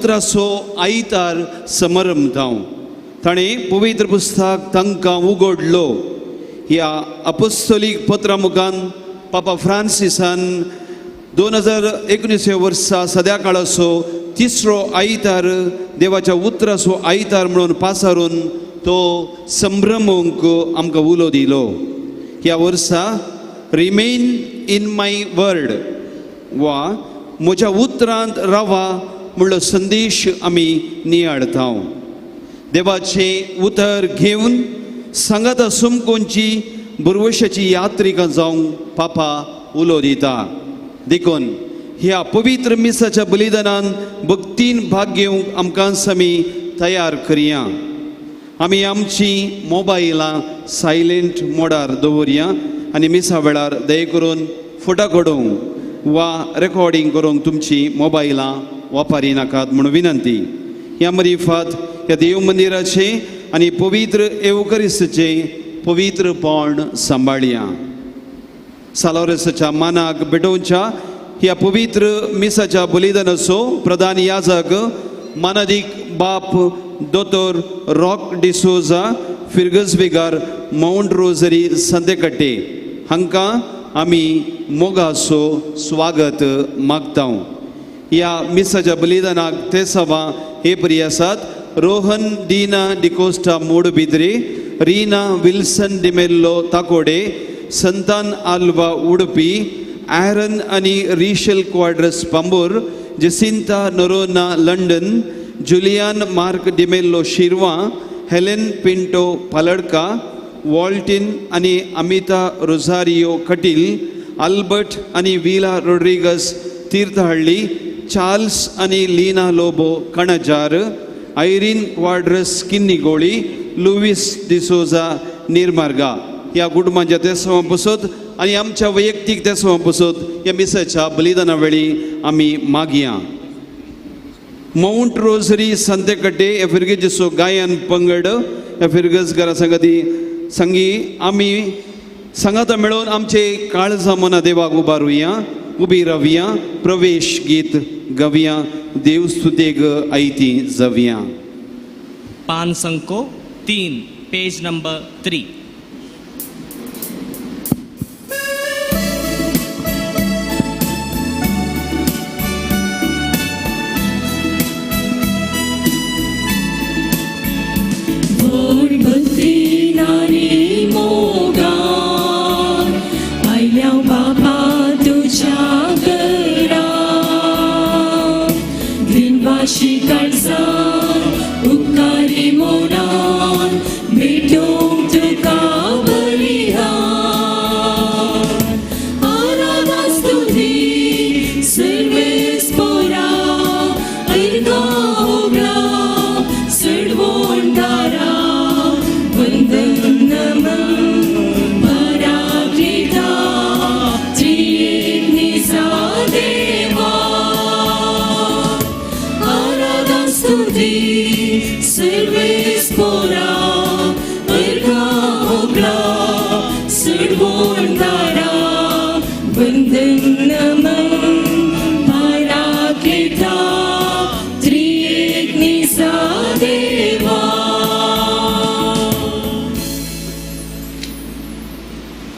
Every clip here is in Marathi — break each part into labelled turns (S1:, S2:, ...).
S1: उतराचो आयतार समारंभ जावं. ताणें पवित्र पुस्तक तांकां उगडलो. ह्या अपोस्तोलीक पत्रा मुखान पापा फ्रांसिसान 2019 वर्सा सद्या काळाचो तिसरो आयतार देवाच्या उतराचो आयतार म्हणून पासारून तो संभ्रमूंक आमकां उलो दिलो. ह्या वर्सा रिमेन इन माय वर्ड वा म्हज्या उतरांत रावा म्हणलो संदेश आमी नियाळता. देवाचें उतर घेवन सांगात सुमकोवची बुरवशाची यात्रिका जावंक पापा उलो दिता. देखून ह्या पवित्र मिसाच्या बलिदानान भक्तीन भाग घेवंक आमकां आमी तयार करया. आमी आमची मोबायलां सायलेंट मोडार दवरया आनी मिसा वेळार दय करून फोटो काडूंक वा रेकॉर्डिंग करूंक तुमची मोबायलां वापरी नाकात म्हणून विनंती. ह्या मरिफात ह्या देव मंदिराचे आनी पवित्र एवकरिस्टचे पवित्रपण सांबाळया. सालोरेसाच्या मानाक भेटोवच्या ह्या पवित्र मिसाच्या बलिदानाचो प्रधान याजक मानादीक बाप दोतोर रॉक डिसोजा फिर्गसवेगार माउंट रोझरी संतेकट्टे हांकां आमी मोगाचो स्वागत मागता. ह्या मिसाच्या बलिदानाक ते सवा हे परी आसात: Rohan Dina D'Costa Moodbidri, Reena Wilson D'Mello Takode, Santan Alva Udupi, Aaron आनी रिशल Quadros Pamboor, Jacinta Noronha London, Julian Mark D'Mello Shirva, Helen Pinto Paladka, वॉल्टिन आनी अमिता रोझारियो कटील, आल्बर्ट आनी विला रोड्रिगस तीर्थहळ्ळी, चार्ल्स आनी Leena Lobo Kanajar, Irene Quadros Kinnigoli, Louis D'Souza Nirmarga. ह्या कुटुंबाच्या तेसवां पसत आनी आमच्या वैयक्तीक तेसवां पसत ह्या मिसाच्या बलिदाना वेळी आमी मागया. माउंट रोझरी संतेकट्टे ह्या फिर्गेचो गायन पंगड ह्या फिर्गसकारा संगी आमी सांगाता मेळोवन आमचे काळजा मना देवाक उबारुया, उबी रावया, प्रवेश गीत गावया, देव स्तुतेक आयती जावया.
S2: पान संको 3 पेज नंबर 3.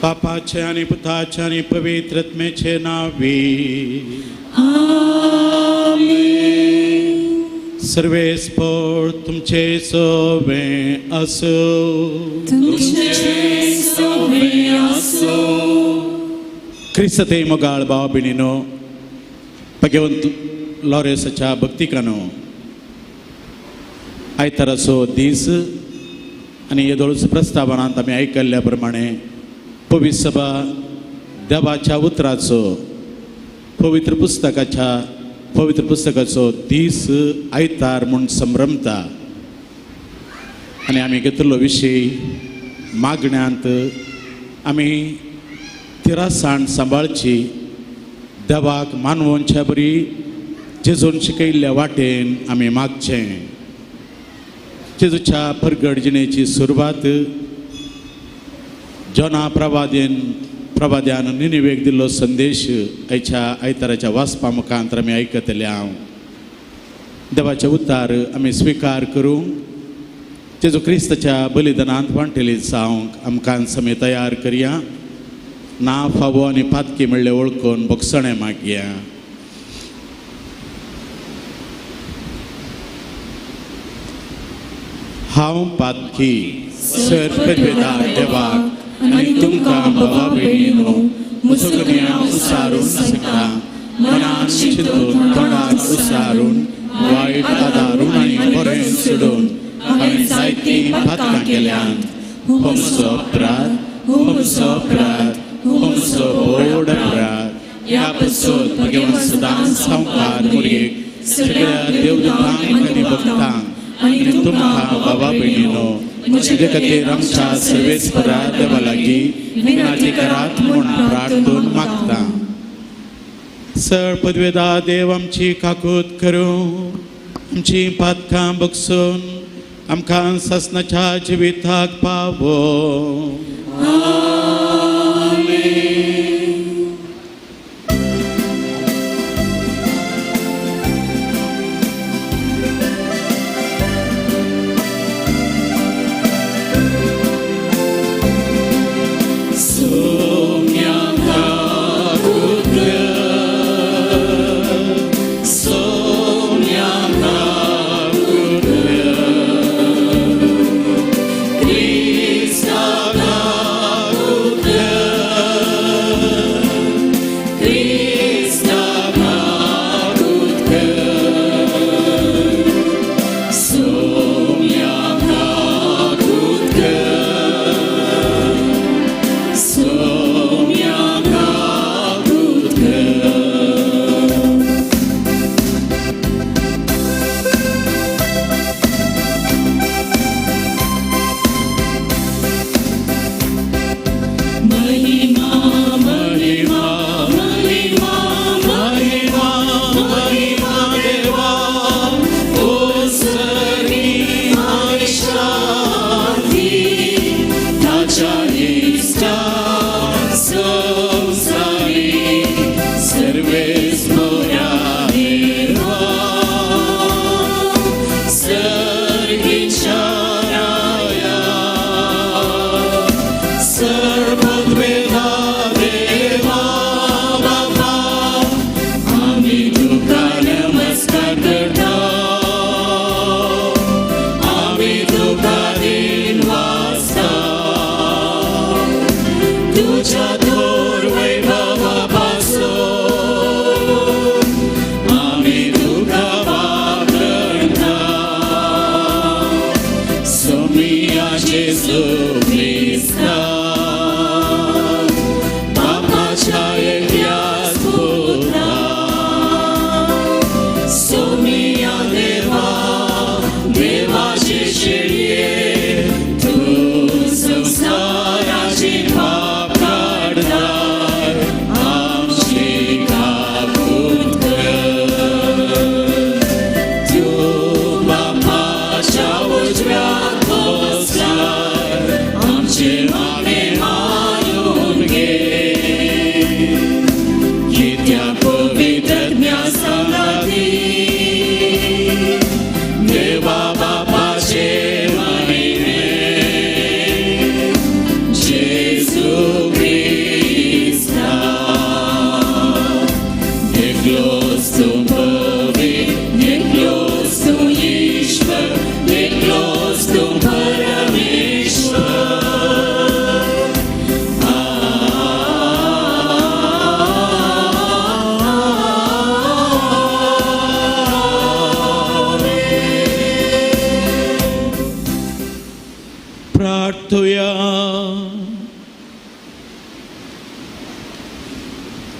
S3: बापाचे आणि पुताचे आणि पवित्र आत्म्याचे नावे आमेन. सर्वेस्पर तुमचे सोवे असो. क्रिस्ते मोगाळ भाव भयणीनो, भगवंत लॉरेसाच्या भक्तिकानो, आयताराचो दीस आनी येदोळचो प्रस्तावनांत आमी आयकल्ल्या प्रमाणे पवित्र सभा देवाच्या उतराचो पवित्र पुस्तकाचो दीस आयतार म्हूण संभ्रमता. आनी आमी घेतिल्लो विशय मागण्यांत आमी तिरासाण सांबाळची, देवाक मानवोवच्या बरी जेजून शिकयल्ल्या वाटेन आमी मागचें. जेजूच्या परगड जिणेची सुरवात जोना प्रभाद्यान निनिवेक दिल्लो संदेश आयच्या आयताराच्या वाचपा मुखांतर आमी आयकतले. हांव देवाचे उद्धार आमी स्वीकार करूंक जेजू क्रिस्ताच्या बलिदानांत वांटेली जावंक आमकां समे तयार करया. ना फावो आनी पातकी म्हणले वळखून भोगसणें मागया. हांव पातकी सर्पवेदार देवाक आनी तुमकां भावा भयणीनो म्हजो गुन्यांव उसारून सांगता. मनान चिंतून तोंडान उसारून वायट आदारून आनी बरें सोडून हांवें जायतीं पातकां केल्यात. हो म्हजो अपराध, हो म्हजो अपराध, हो म्हजो व्हड अपराध. ह्या पासून म्हगे सदांच संवकार मुर्गेक सगळ्या देवदूतांक आनी भक्तांक आनी तुमकां बाबा भयणीनो म्हजे खातीर आमच्या सर्वेस्परा देवा लागीं विनंती करात म्हूण प्रार्थून मागता. सर पदवेदा देव आमची काकूत करूं, आमची पातकां बगसून आमकां ससनाच्या जिविताक पावो.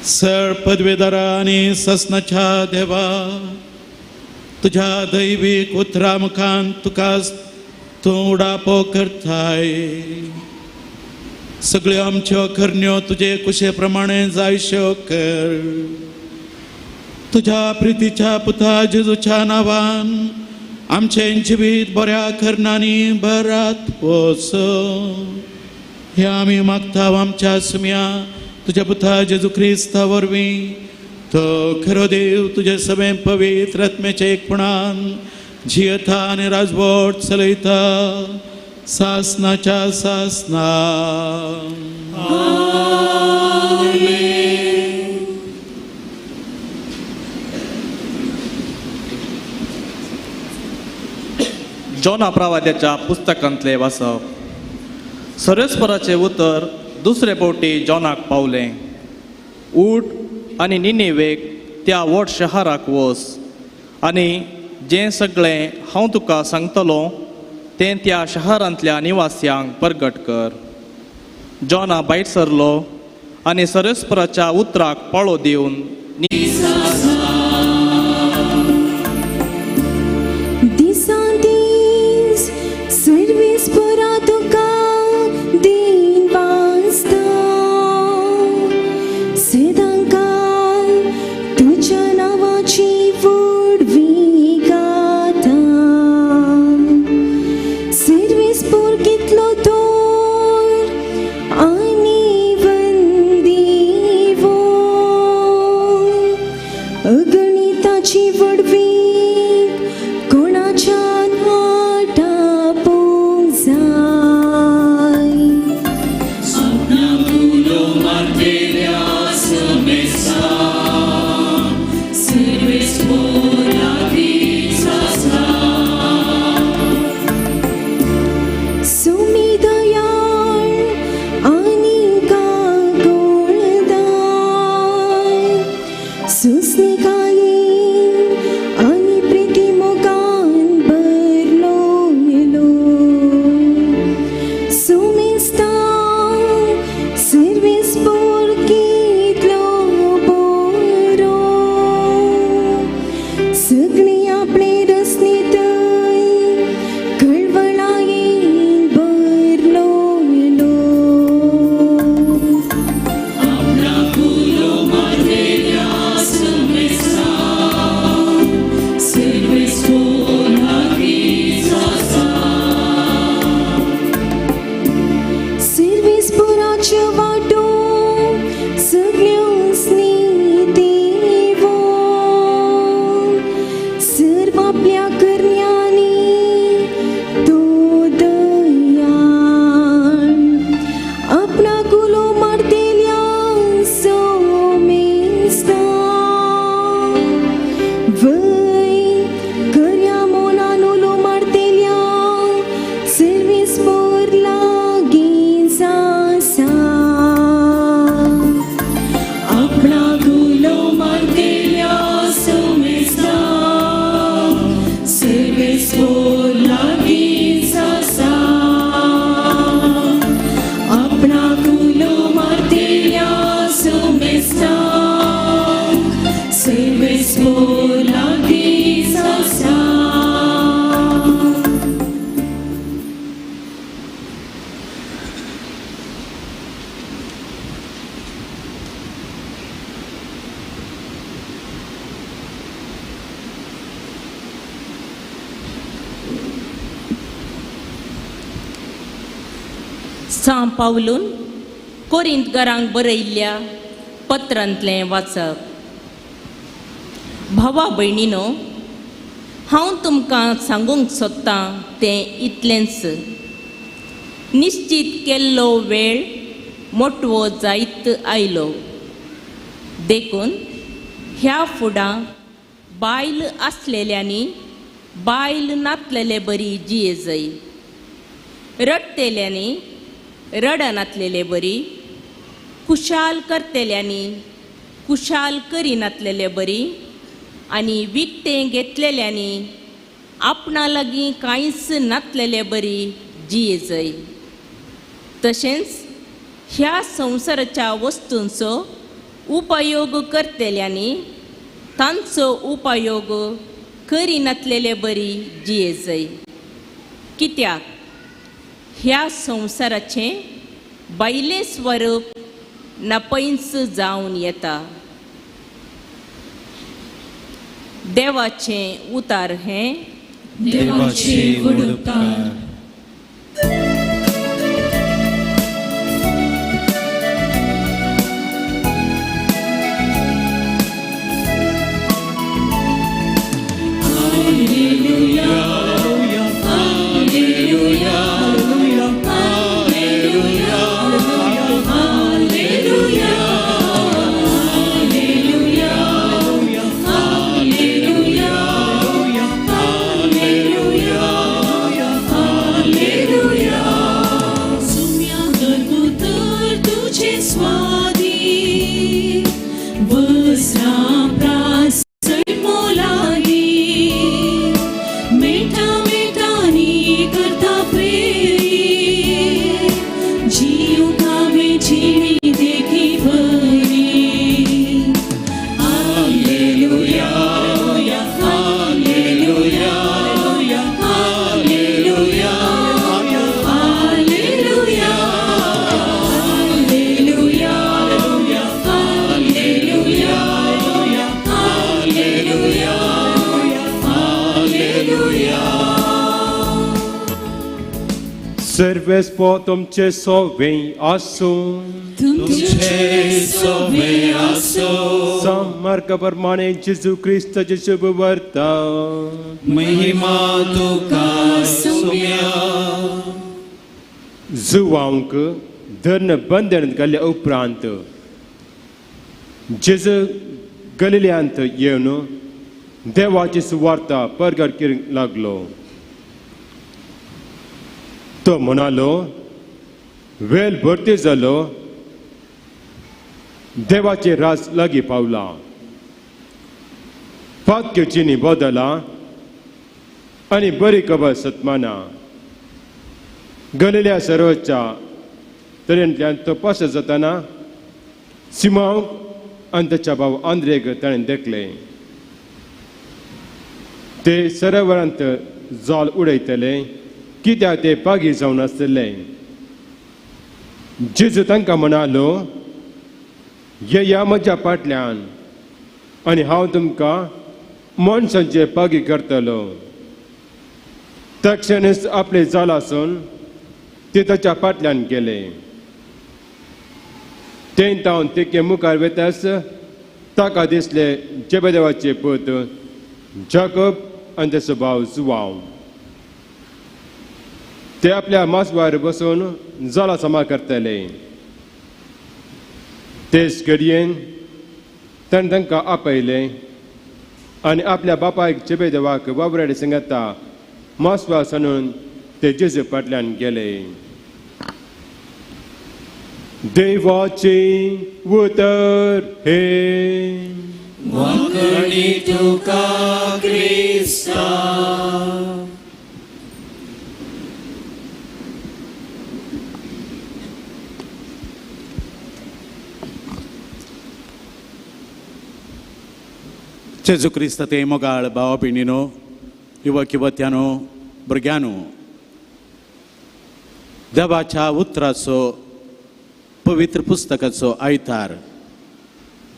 S3: सर पदवेदारा आनी ससनाच्या देवा तुझ्या दैवीक उतरा मुखान तुका तूं उडापो करताय. सगळ्यो आमच्यो करण्यो तुजे कुशे प्रमाणे जायश्यो कर. तुझ्या प्रितीच्या पुता जेजूच्या नांवान आमचें जिवीत बऱ्या करणांनी बरात वच. हे आमी मागता आमच्या सुम्या तुझ्या पुता जेजू क्रिस्ता वरवीं तो खरो देव तुझे सगळे पवित्र आत्म्याच्या एकपणान जियेता आनी राजवट चलयता सासनाच्या सासना.
S4: जॉना प्रवाद्याच्या पुस्तकांतले वाचप. सरस्पराचे उतर दुसरे फावटी जॉनाक पावलें. उठ आनी निनेवेक त्या व्हड शहराक वच आनी जें सगळें हांव तुका सांगतलों तें त्या शहरांतल्या निवास्यांक परगट कर. जॉना भायर सरलो आनी सरस्पराच्या उतराक पाळो दिवन
S5: सर्वेस परा तुका दिन वाजता सदांकाल तुझ्या नावाची वडवी गाता. सर्वेस पोर कितलो तोर आनी वंदीवो अगणिताची वडवी कोणाच्या
S6: सांव पावलून कोरिंतकारांक बरयल्ल्या पत्रांतलें वाचप. भावा भयणीनो, हांव तुमकां सांगूंक सोदतां तें इतलेंच. निश्चित केल्लो वेळ मोटवो जायत आयलो. देखून ह्या फुडां बायल आसलेल्यांनी बायल नातलेले बरी जियेजय. रडतेल्यांनी रडनातलेले बरी. कुशाल करतेल्यांनी कुशाल करिनातलेले बरी. आनी विकतें घेतलेल्यांनी आपणा लागीं कांयच नातलेले बरी जियेजय. तशेंच ह्या संवसाराच्या वस्तूंचो उपयोग करतेल्यांनी तांचो उपयोग करिनातलेले बरी जियेजय. कित्याक ह्या संवसाराचें बायलें स्वरूप नापैंच जावन येता. देवाचें उतार हें.
S3: देवाची उडकार.
S7: सर्वेस्पो तुमचे सोवे आसूं
S5: तुमचे
S3: सोवे आसो
S7: समर्पप्रमाणे जेजू ख्रिस्ताचे शुभ वार्ता
S3: महिमा तुका सोम्या
S7: जुवांक धर्ण बंधन घाल्या उपरांत जेजू गलिल्यांत येवन देवाची सुवार्ता प्रगट करूंक लागलो. तो म्हणालो, वेळ भरती जालो, देवाचे राज लागीं पावला, पातकेची बदला आनी बरी खबर सत्माना. गलिल्या सरोवरच्या तरेंतल्यान तो पास जाताना सिमोन आनी ताच्या भाव आंद्रेक ताणें देखले. ते सरोवरांत जाल उडयतले कित्याक ते पागी जावन आसतले. जेजू तांकां म्हणालो, येया म्हज्या फाटल्यान आनी हांव तुमकां मनशांचे पागी करतलो. तक्षणच आपले जालासून ते ताच्या फाटल्यान गेले. तें तावन तेके मुखार वेतास ताका दिसले जेबेदेवाचे पूत जाकोब आनी ताचो भाव जुवांव. ते आपल्या मासवार बसून जाला समा करतले. तेच घडयेन ताणें तांकां आपयले आनी आपल्या बापायक जेबेदेवाक वावराडे सांगता मासवा सांडून ते जेजू फाटल्यान गेले. देवाचे उतर हे
S3: वाकडी तुका क्रिस्ता.
S8: जेजू क्रिस्त ते मोगाळ भावा भयणीनो, युवक युवत्यानो, भुरग्यांनो, देवाच्या उतराचो पवित्र पुस्तकाचो आयतार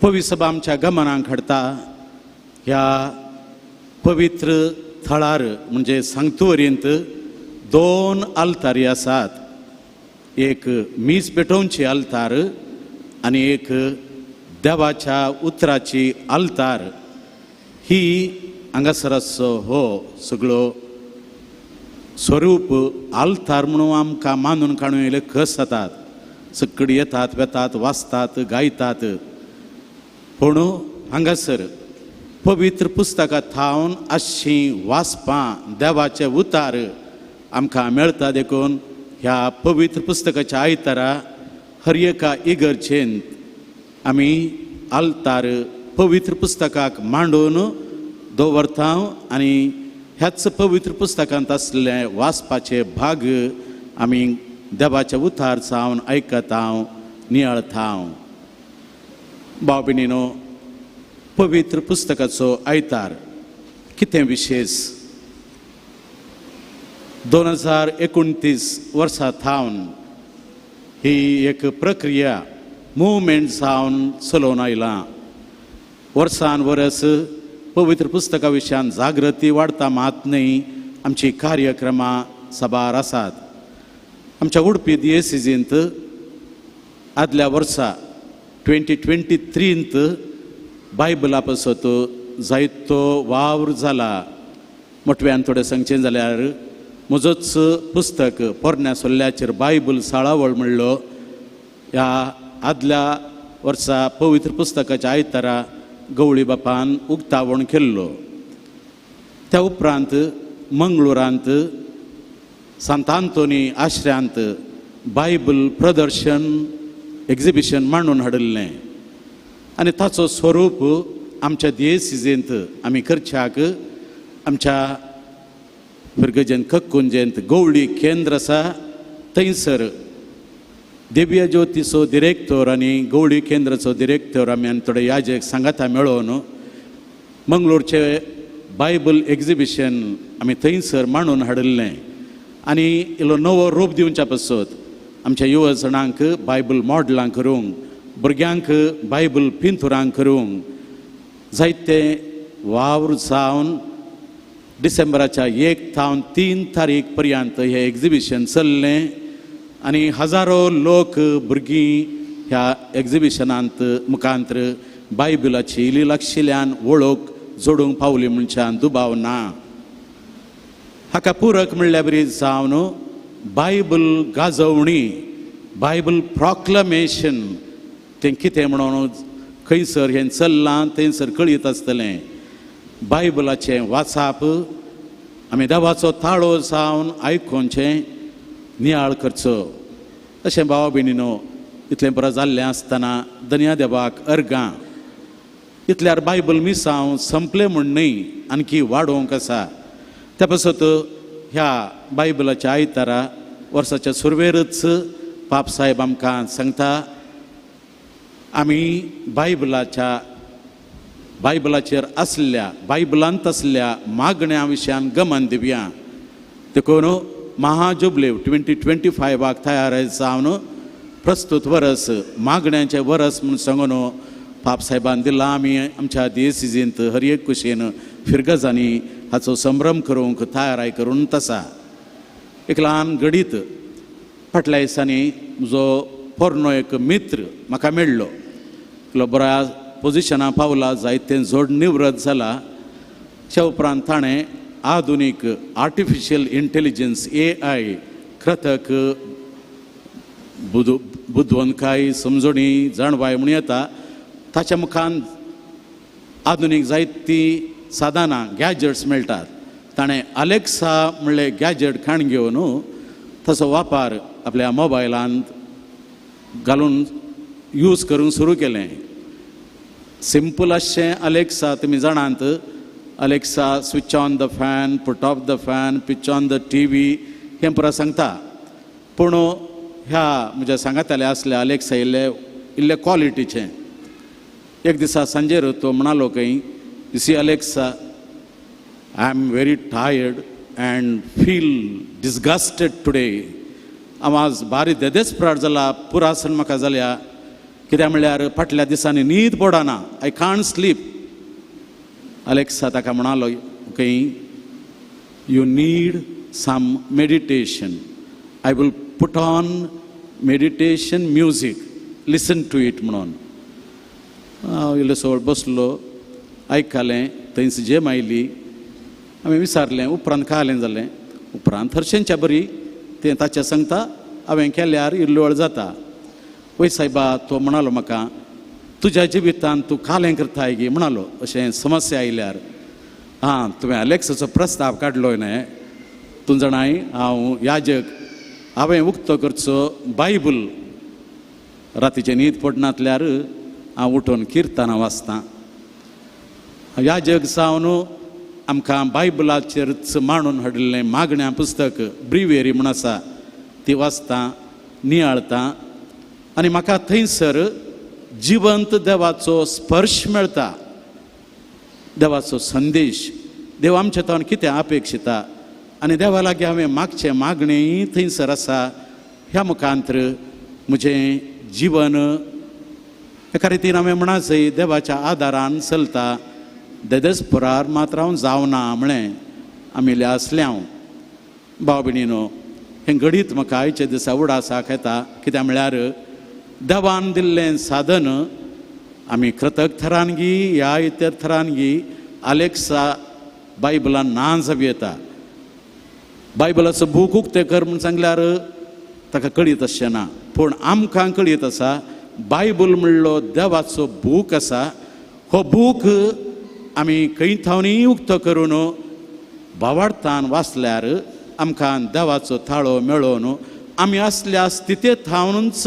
S8: पवित्र सभा आमच्या गमनाक हाडटा. ह्या पवित्र थळार म्हणजे सांक्तुवरींत 2 आल्तारी आसात. एक मीस पेटोवची आल्तार आनी एक देवाच्या उतराची आल्तार. ही हांगासराचो हो सगळो स्वरूप आल्तार म्हणून आमकां मानून काडून येयले कस जातात. सगळीं येतात, वेतात, वाचतात, गायतात. पूण हांगासर पवित्र पुस्तकां थावन अशीं वाचपां देवाचे उतार आमकां मेळटा. देखून ह्या पवित्र पुस्तकाच्या आयतारा हर एका इगर्जेंत आमी आल्तार पवित्र पुस्तकाक मांडून दवरता आनी ह्याच पवित्र पुस्तकांत आसले वाचपाचे भाग आमी देवाचे उतार जावन आयकता, नियाळता. भाव भयणीनो, पवित्र पुस्तकाचो आयतार कितें विशेश. 2029 वर्सां थावन ही एक प्रक्रिया मुवमेंट जावन चलोवन आयलां. वर्सान वर्स पवित्र पुस्तका विशयान जागृती वाडटा मात न्ही आमची कार्यक्रमां सभार आसात. आमच्या उडपी दिएसीजींत आदल्या वर्सा 2023 बायबला पासत जायतो वावर जाला. मोटव्यान थोडें सांगचें जाल्यार म्हजोच पुस्तक पोरण्या सोल्ल्याचेर बायबल साळावळ म्हणलो ह्या आदल्या वर्सा पवित्र पुस्तकाच्या आयतारा गवळी बापान उक्तावण केल्लो. त्या उपरांत मंगळुरांत सांत आंतोनी आश्र्यांत बायबल प्रदर्शन एक्झिबिशन मांडून हाडिल्लें आनी ताचो स्वरूप आमच्या दिएसीजेंत आमी करच्याक आमच्या भुरगेजेंत कक्कुंजेंत गवळी केंद्र आसा थंयसर दिव्य ज्योतीचो डिरेक्टर आनी गवळी केंद्राचो डिरेक्टर आमी थोडे याजक सांगाता मेळोवन मंगळूरचे बायबल एक्झिबिशन आमी थंयसर मांडून हाडिल्लें आनी इल्लो नवो रूप दिवच्या पासत आमच्या युवा जणांक बायबल मॉडलां करूंक, भुरग्यांक बायबल पिंथुरां करूंक जायते वावर जावन डिसेंबराच्या 1 थावन 3 तारीख पर्यंत हे एग्जिबिशन चल्लें आनी हजारो लोक भुरगीं ह्या एग्जिबिशनांत मुखांतर बायबलाची इल्ली लागशिल्ल्यान वळख जोडूंक पावली म्हणच्यान दुबाव ना. हाका पुरक म्हणल्या बरी जावन बायबल गाजोवणी, बायबल प्रॉक्लमेशन तें कितें म्हणून खंयसर हें चल्लां थंयसर कळीत आसतलें. बायबलाचें वाचप आमी देवाचो ताळो जावन आयकोनचें नियाळ करचो. अशें भावा भयणीनो, इतलें बरें जाल्लें आसतना धन्या देवाक अर्गां. इतल्यार बायबल मिसांव संपलें म्हूण न्हय, आणकी वाडोवंक आसा. त्या पासत ह्या बायबलाच्या आयतारा वर्साच्या सुरवेरच पाप साहेब आमकां सांगता आमी बायबलाचेर आसल्या, बायबलांत आसल्या मागण्या विशयान गमन दिवया. देखून महाजुबलीव 2025 तयार जावन प्रस्तुत वर्स मागण्यांचें वर्स म्हूण सांगून पाप साहेबान दिला. आमी आमच्या दियेसीजींत हर एक कुशीन फिरगजांनी हाचो संभ्रम करूंक तयाराय करून आसा. एक ल्हान घडीत फाटल्या दिसांनी म्हजो पोरनो एक मित्र म्हाका मेळ्ळो. बऱ्या पोजिशनां पावला, जायतें जोड निवृत्त जाला. च्या उपरांत ताणें आधुनीक आर्टिफिशियल इंटेलिजन्स AI कृतक बुद्वंकाय समजणी जाणवाय म्हूण येता ताच्या मुखान आधुनीक जायतीं साधनां गॅजेट्स मेळटात. ताणें अलेक्सा म्हणलें गॅजेट खाण घेवन ताचो वापर आपल्या मोबायलांत घालून यूज करूंक सुरू केलें. सिंपल अशें अलेक्सा तुमी जाणात. Alexa switch on the fan, put off the fan, pitch on the TV हें पुरो सांगता. पूण ह्या म्हज्या सांगाताल्या आसल्या अलेक्सा इल्ले क्वॉलिटीचें. एक दिसा सांजेर तो म्हणलो खंय, you see Alexa, I am very tired and feel disgusted today. हांव आज बारी देदेस्पराट जाला, पुरासन म्हाका जाल्या. कित्याक म्हणल्यार फाटल्या दिसांनी न्हीद पडना, आय कांट स्लीप. अलेक्सा ताका म्हणलो खंय, you need some meditation, I will put on meditation music, listen to it म्हणून. हांव इल्लो सोळ बसलो, आयकलें, थंयच जेम आयली. हांवें विचारलें, उपरांत खालें जालें. उपरांत हरशेंच्या बरी तें ताचें सांगता. हांवें केल्यार इल्लो वेळ जाता. वय सायबा, तो म्हणलो म्हाका, तुज्या जिवितांत तूं कालें करताय गे म्हणलो. अशें समस्या आयल्यार हां, तुवें अलेक्साचो प्रस्ताव काडलो न्हय. तूं जाणाय, हांव याजक, हांवें उक्तो करचो बायबल. रातीचें न्हीद पडनातल्यार हांव उठून किर्तनां वाचतां. याजक जावन आमकां बायबलाचेरच मांडून हाडिल्लें मागण्या पुस्तक ब्रिवेरी म्हूण आसा ती वाचतां, नियाळतां. आनी म्हाका थंयसर जिवंत देवाचो स्पर्श मेळटा, देवाचो संदेश. देव आमचे तोंड कितें अपेक्षिता आनी देवा लागीं हांवें मागचें मागणेय थंयसर आसा. ह्या मुखांतर म्हजें जिवन एका रितीन हांवें म्हणा देवाच्या आदारान चलता. देदेस्परार मात्र हांव जावना म्हळें आमी आसल्यां. भाव भयणीनो, हें घडीत म्हाका आयचे दिसा उडासाक येता. कित्याक म्हळ्यार देवान दिल्लें साधन आमी कृतक थरान गी ह्या इतर थरान गी अलेक्सा बायबलान ना जावी येता. बायबलाचो बूक उक्तें कर म्हूण सांगल्यार ताका कळीत अशें ना. पूण आमकां कळीत आसा बायबल म्हणलो देवाचो बूक आसा. हो बूक आमी खंय थावनी उक्तो करून भावार्थान वाचल्यार आमकां देवाचो ताळो मेळोवन आमी असल्या स्थितींत थावनूच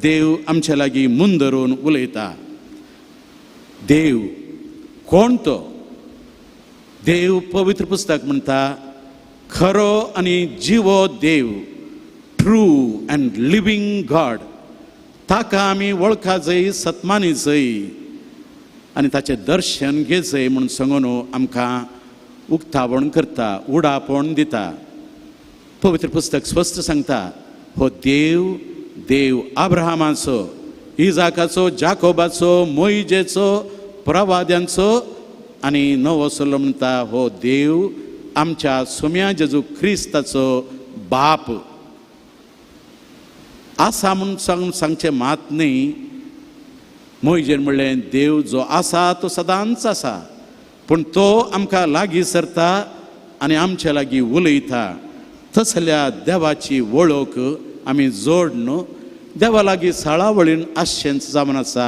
S8: देव आमचे लागीं मुंदरून उलयता. देव कोण तो? देव पवित्र पुस्तक म्हणटा खरो आनी जिवो देव, ट्रू अँड लिवींग गॉड. ताका आमी वळखा जाय, सत्मानी जाय आनी ताचें दर्शन घे जाय म्हूण सांगून आमकां उक्तावण करता, उडापण दिता. पवित्र पुस्तक स्पश्ट सांगता हो देव, देव अब्राहमाचो, इजाकाचो, जाकोबाचो, मोइजेचो, प्रवाद्यांचो आनी नवो सल्लो म्हणटा हो देव आमच्या सोम्या जेजू क्रिस्ताचो बाप आसा म्हणून सांगचे मात न्ही. मोइजेन म्हणलें देव जो आसा तो सदांच आसा, पूण तो आमकां लागीं सरता आनी आमचे लागीं उलयता. तसल्या देवाची वळख आमी जोड न्हू. देवा लागीं साळावळीन आसचेंच जावन आसा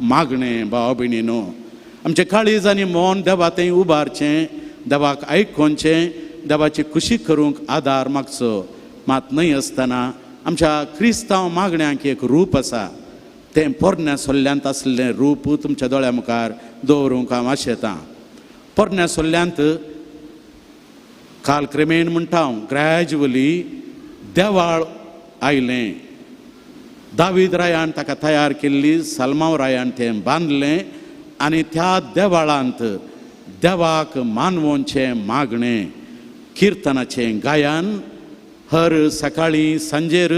S8: मागणें भाव भयणीनो. आमचे काळीज आनी मोन देवा थंय उबारचें, देवाक आयकोनचें, देवाची खुशी करूंक आदार मागचो. मात न्हय आसतना आमच्या क्रिस्तांव मागण्यांक एक रूप आसा, तें पोरण्या सोल्ल्यांत आसलें रूप तुमच्या दोळ्या मुखार दवरूंक हांव आशेतां. पोरण्या सोल्ल्यांत काल क्रमेन म्हणटा हांव ग्रॅज्युअली देवाळ आयलें. दावीद रायान ताका तयार केल्ली, सालमांव रायान तें बांदलें आनी त्या देवाळांत देवाक मानवोंचें मागणें, किर्तनाचें गायन हर सकाळीं सांजेर,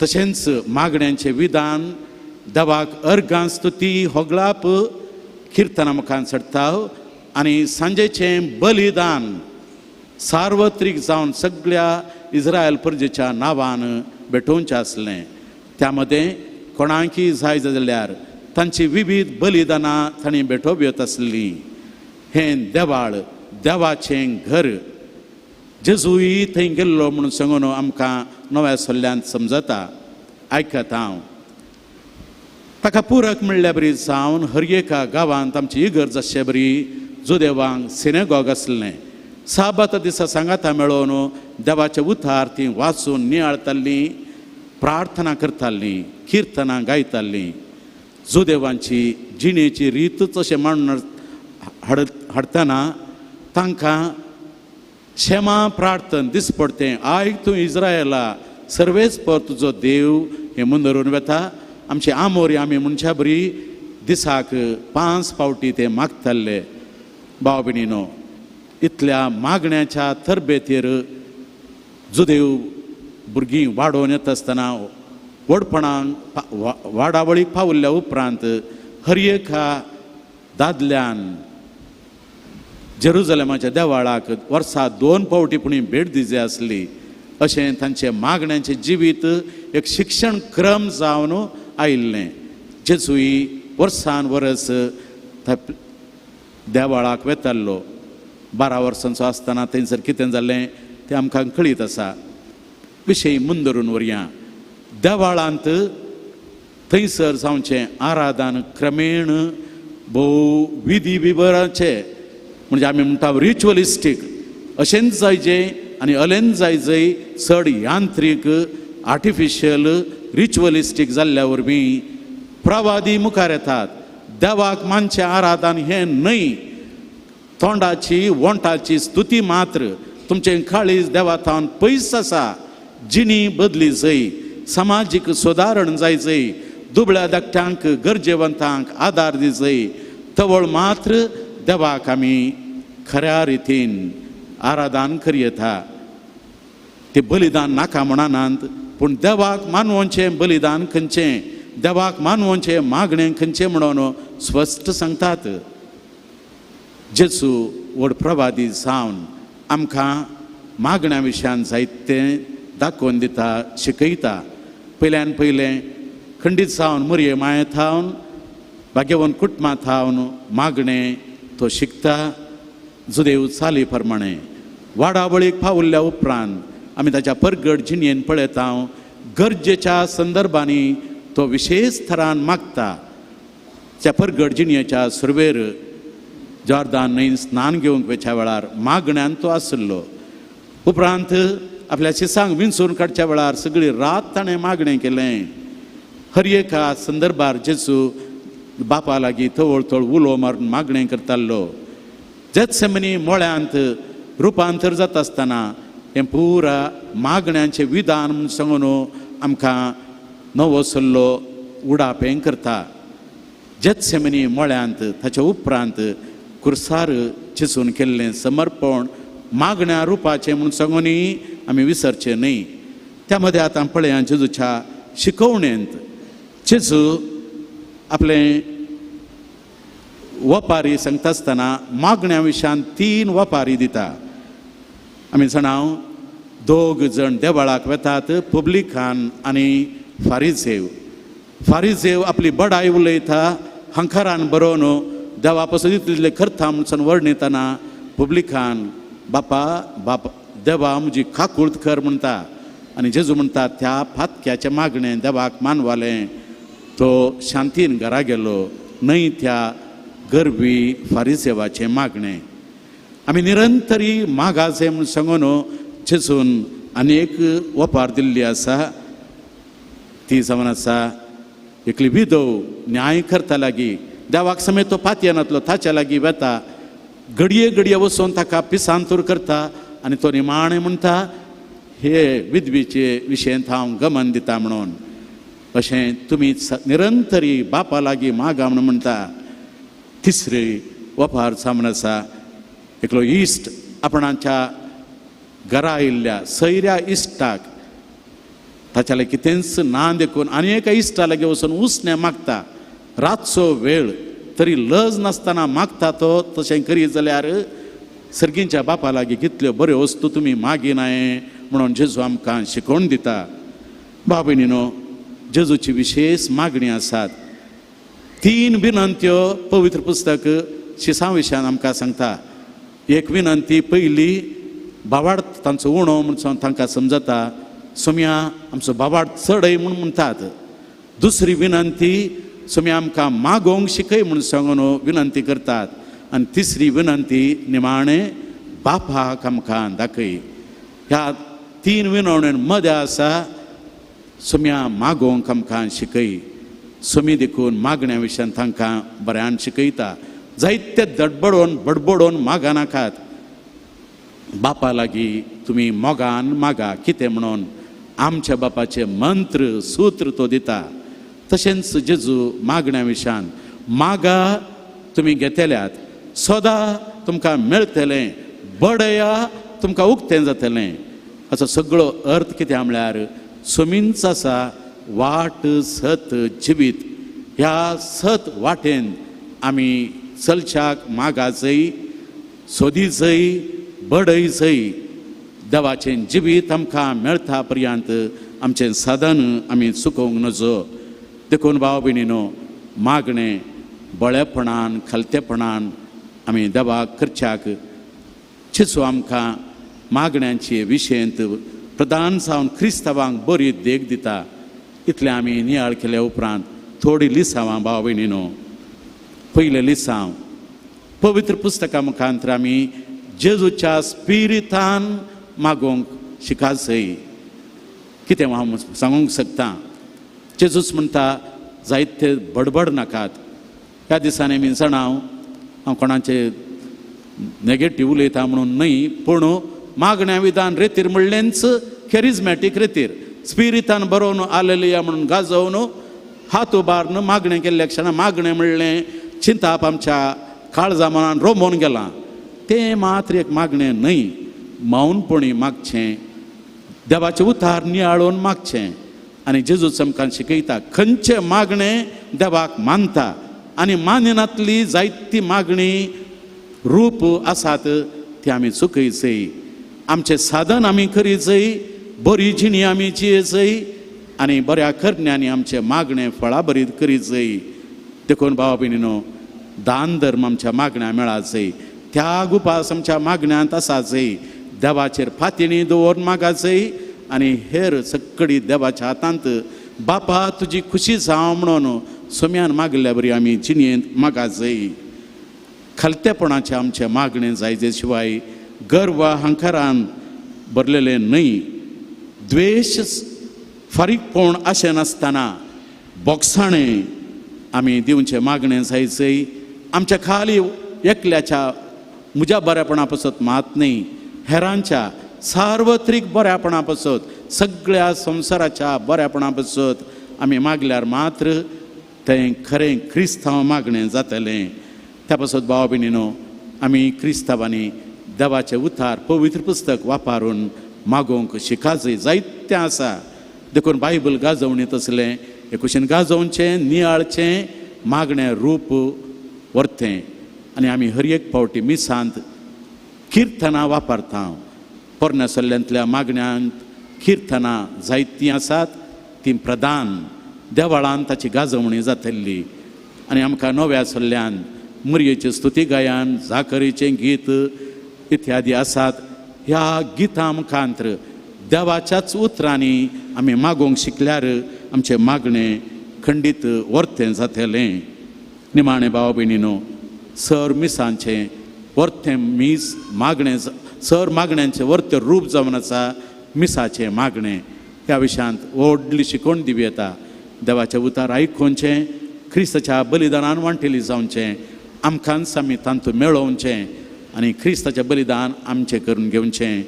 S8: तशेंच मागण्यांचें विधान, देवाक अर्गां स्तुती होगलाप किर्तना मुखार चडटा आनी सांजेचें बलिदान सार्वत्रीक जावन सगळ्या इस्रायल प्रजेच्या नांवान भेटोवचें आसलें. त्या मदें कोणाकय जाय जाल्यार तांची विविध बलिदानां तांणी भेटोवप येत आसलीं. हें देवाळ, देवाचें घर. जेजूय थंय गेल्लो म्हणून सांगून आमकां नव्या सोल्ल्यांत समजता. आयकत हांव. ताका पुरक म्हणल्या बरी जावन हर एका गांवांत आमची इगर जशे बरी जुदेवांक सिनेगॉग आसलें. साबात दिसा सांगाता मेळोवन देवाचें उतार ती वाचून नियाळतालीं, प्रार्थना करतालीं, किर्तनां गायतालीं. जुदेवांची जिणेची रीतच अशें मांडून हाडतना तांकां क्षमा प्रार्थन दिसपडतें. आयक तूं इस्रायला सर्वेच पर तुजो देव हें मुनरून वेता. आमची आमोरी आमी मनशा बरी दिसाक 5 फावटी ते मागताले. भाव भयणीनो, इतल्या मागण्याच्या तरबेतीर जुदेव भुरगीं वाडोवन येता आसतना व्हडपणांक वाडावळीक पावल्ल्या उपरांत हर एका दादल्यान जेरुजलेमाच्या देवाळाक वर्सा 2 फावटी पुणी भेट दिवची आसली. अशें तांचें मागण्यांचें जिवीत एक शिक्षण क्रम जावन आयिल्लें. जेजूय वर्सान वर्स देवाळाक वेताल्लो. 12 वर्सांचो आसतना थंयसर कितें जालें तें आमकां कळीत आसा. विशय मुंदरून वरया. देवाळांत थंयसर जावचें आराधन क्रमेण भोव विधी विवराचें, म्हणजे आमी म्हणटा रिच्युअलिस्टीक अशेंच जायजें आनी अलेंच जायजय चड यांत्रीक आर्टिफिशियल रिच्युअलिस्टीक जाल्ल्या वरवीं प्रवादी मुखार येतात. देवाक मानचें आराधन हें न्हय, तोंडाची वोंटाची स्तुती मात्र. तुमचें काळीज देवा थावन पयस आसा. जिणी बदली जाय, समाजीक सुदारण जायजय, दुबळ्या धाकट्यांक गरजेवंतांक आदार दिजय. तवळ मात्र देवाक आमी खऱ्या रितीन आराधन करियेता. ते बलिदान नाका म्हणनात, पूण देवाक मानवोंचें बलिदान खंयचें, देवाक मानवोंचें मागणें खंयचें म्हणून स्पश्ट सांगतात. जेजू व्हड प्रवादी जावन आमकां मागण्या विशयान जायतें दाखोवन दिता, शिकयता. पयल्यान पयलें खंडीत जावन मरये माये थावन भाग्यवन कुटुंबां थावन मागणें तो शिकता. जुदेव चाली प्रमाणें वाडावळीक पावल्ल्या उपरांत आमी ताच्या परगट जिणयेन पळयता. गरजेच्या संदर्भांनी तो विशेष थरान मागता. त्या परगट जिणयेच्या सुरवेर जॉर्दान न्हंयेन स्नान घेवंक वेच्या वेळार मागण्यान तो आसलो. उपरांत आपल्या शिसांक विंचून काडच्या वेळार सगळी रात ताणें मागणें केलें. हर एका संदर्भार जेजू बापा लागीं तवळ तवळ उलो मारून मागणें करतालो. जेत्सेमनी मोळ्यांत रुपांतर जाता आसतना हें पुरा मागण्यांचें विधान म्हूण सांगून आमकां नवो सल्लो उडापें करता. जेत्सेमनी मोळ्यांत ताच्या उपरांत कुर्सार चिसून केल्लें समर्पण मागण्या रुपाचें म्हूण सांगूनय आमी विसरचें न्हय. त्या मदें आतां पळया जेजूच्या शिकवणेंत जेजू आपलें वपारी सांगता आसतना मागण्या विशयान 3 वपारी दिता. आमी जाणाव दोग जण देवाळाक वेतात, पब्लिकान आनी फारिझेव. फारिझेव आपली बडाय उलयता, हंकारान बरो न्हू, देवा पासून इतले करता म्हणून वर्णितना पब्लिकान बापा देवा म्हजी काकुळट कर म्हणटा. आनी जेजू म्हणटा त्या फातक्याचें मागणें देवाक मानवालें. तो शांतीन घरा गेलो, न्हय त्या गरबी फारिझेवाचें मागणें. आमी निरंतरी मागाचे म्हूण सांगून जेजून आनीक वपार दिल्ली आसा. ती जावन आसा एकली विधव न्याय करता लागीं देवाक समेत तो पातयेनातलो ताच्या लागीं वेता, घडये वचून ताका पिसांतूर करता आनी तो निमाणें म्हणटा हे विधवेचे विशयेंत हांव गमन दिता म्हणून. अशें तुमी निरंतरी बापा लागीं मागा म्हणून म्हणटा. तिसरी वपार जावन आसा एकलो इश्ट आपणाच्या घरा आयिल्ल्या सैऱ्या इश्टाक ताच्या लागीं कितेंच ना देखून आनी एका इश्टा लागीं वचून उसणें मागता. रातचो वेळ तरी लज नासतना मागता तो. तशें करीत जाल्यार सर्गींच्या बापा लागीं कितल्यो बऱ्यो वस्तू तुमी मागिनाय म्हणून जेजू आमकां शिकोवन दिता. भाव भयणीनो, जेजूची विशेश मागणी आसात. 3 विनंत्यो पवित्र पुस्तक 26 आमकां सांगता. एक विनंती पयली, बावाड तांचो उणो म्हणून तांकां समजता, सोम्या आमचो बावाड चडय म्हणून म्हणटात. दुसरी विनंती, सोम्या आमकां मागोवंक शिकय म्हणून सांगून विनंती करतात. आनी तिसरी विनंती, निमाणें बापाक आमकां दाखय. ह्या 3 विनवण्यांत मदें आसा सोम्या मागोवंक आमकां शिकय. सोमी देखून मागण्या विशयान तांकां बऱ्यान शिकयता. जायते बडबडोवन मागनाकात. बापा लागीं तुमी मोगान मागा कितें म्हणून आमच्या बापाचे मंत्र सूत्र तो दिता. तशेंच जेजू मागण्या विशयान मागा तुमी घेतल्यात, सदां तुमकां मेळटलें, बडया तुमकां उक्तें जातलें. हाचो सगळो अर्थ कितें म्हळ्यार सोमींच आसा वाट सत जिवीत. ह्या सत वाटेन आमी चलच्याक मागाचंय, सोदीचंय, बडयचंय. देवाचें जिवीत आमकां मेळटा पर्यंत आमचें साधन आमी चुकोवंक नजो. देखून भाव भयणीनो, मागणें बळेपणान खालतेपणान आमी देवाक करच्याक जेजू आमकां मागण्यांचे विशयेंत प्रधान जावन क्रिस्तांवांक बरी देख दिता. इतलें आमी नियाळ केल्या उपरांत थोडी लिसांवां भाव भयणीनो. पयलें लिसांव पवित्र पुस्तका मुखांतर आमी जेजूच्या स्पिरितान मागोवंक शिकाचंय. कितें हांव सांगूंक शकता, जेजूच म्हणटा जायते बडबड नाकात. ह्या दिसांनी आमी जाणाव हांव कोणाचे नेगेटीव उलयता म्हणून न्हय, पूण मागण्या विधान रेतीर म्हणलेंच कॅरिझमॅटीक रेतीर स्पिरितान बरोवन आलेलिया म्हणून गाजोवन हात उबारन मागणें केल्ल्या क्षणां मागणें म्हणलें चिंताप आमच्या काळजा मनान रोमोवन गेलां. तें मात्र एक मागणें न्हय, मौनपणी मागचें, देवाचें उतार नियाळोवन मागचें. आनी जेजूच आमकां शिकयता खंयचें मागणें देवाक मानता आनी मानिनातली जायती मागणी रूप आसात ती आमी चुकयचय. आमचें साधन आमी करीचय, बरी जिणी आमी जियेचय आनी बऱ्या करण्यांनी आमचें मागणें फळाबरीत करीचय. देखून भाव भयणीनो, दान धर्म आमच्या मागण्या मेळाचय, त्याग उपास आमच्या मागण्यांत आसाचय, देवाचेर फातिणी दवरून मागाचय आनी हेर सगळी देवाच्या हातांत बापा तुजी खुशी जावं म्हणून सोम्यान मागल्या बरी आमी जिणेंत मागाचय. खालतेपणाचें आमचें मागणें जायचे शिवाय गर्व हंकारान भरलेलें न्हय. द्वेश फारीकपण अशें नासतना बोगसाणें आमी दिवचें मागणें जायचंय. आमच्या खाली एकल्याच्या म्हज्या बऱ्यापणा पासत मात न्ही, हेरांच्या सार्वत्रीक बऱ्यापणा पासत सगळ्या संवसाराच्या बऱ्यापणा पासत आमी मागल्यार मात्र तें खरें क्रिस्तांव मागणें जातलें. त्या पासत भाव भयणीनो, आमी क्रिस्तांवांनी देवाचें उतार पवित्र पुस्तक वापरून मागोवंक शिकाचें. जायतें आसा. देखून बायबल गाजोवणीत असलें हे कुशीन गाजोवचें, नियाळचें मागणें रूप व्हरतें. आनी आमी हर एक फावटी मिसांत किर्तनां वापरता. पोरण्यासल्ल्यांतल्या मागण्यांत किर्तनां जायतीं आसात तीं प्रधान देवाळांत ताची गाजवणी जातली आनी आमकां नव्या सल्ल्यान मुरयेचें स्तुती गायन जाकरीचें गीत इत्यादी आसात. ह्या गितां मुखांत देवाच्याच उतरांनी आमी मागोवंक शिकल्यार आमचें मागणें खंडीत वर्तें जातलें. निमाणे भाव भयणीनो, सर मिसांचें वर्तें मीस मागणें सर मागण्यांचें वर्तें रूप जावन आसा मिसाचें मागणें. ह्या विशयांत व्हडली शिकवण दिवी येता. देवाचें उतार आयकुचें, क्रिस्ताच्या बलिदानान वांटेली जावचें, आमकांच आमी तांतूं मेळोवचें आनी क्रिस्ताचें बलिदान आमचें करून घेवचें.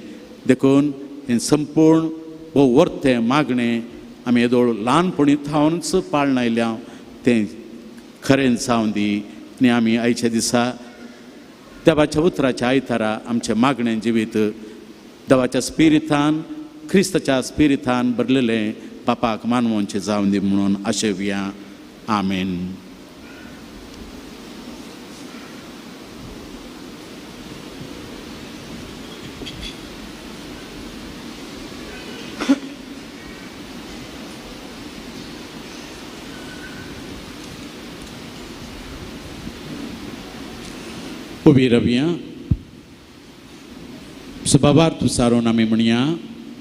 S8: देखून हें संपूर्ण वो वर्तें मागणें आमी येदोळ ल्हानपणी थावनच पाळून आयल्या तें खरें जावं दी आनी आमी आयच्या दिसा देवाच्या उतराच्या आयतारा आमचें मागणें जिवीत देवाच्या स्पिरितान क्रिस्ताच्या स्पिरितान भरलेलें बापाक मानवोवचें जावं दी म्हणून आशेवया. आमेन. उबी रवया. सुबाबार तुसारून आमी म्हणया,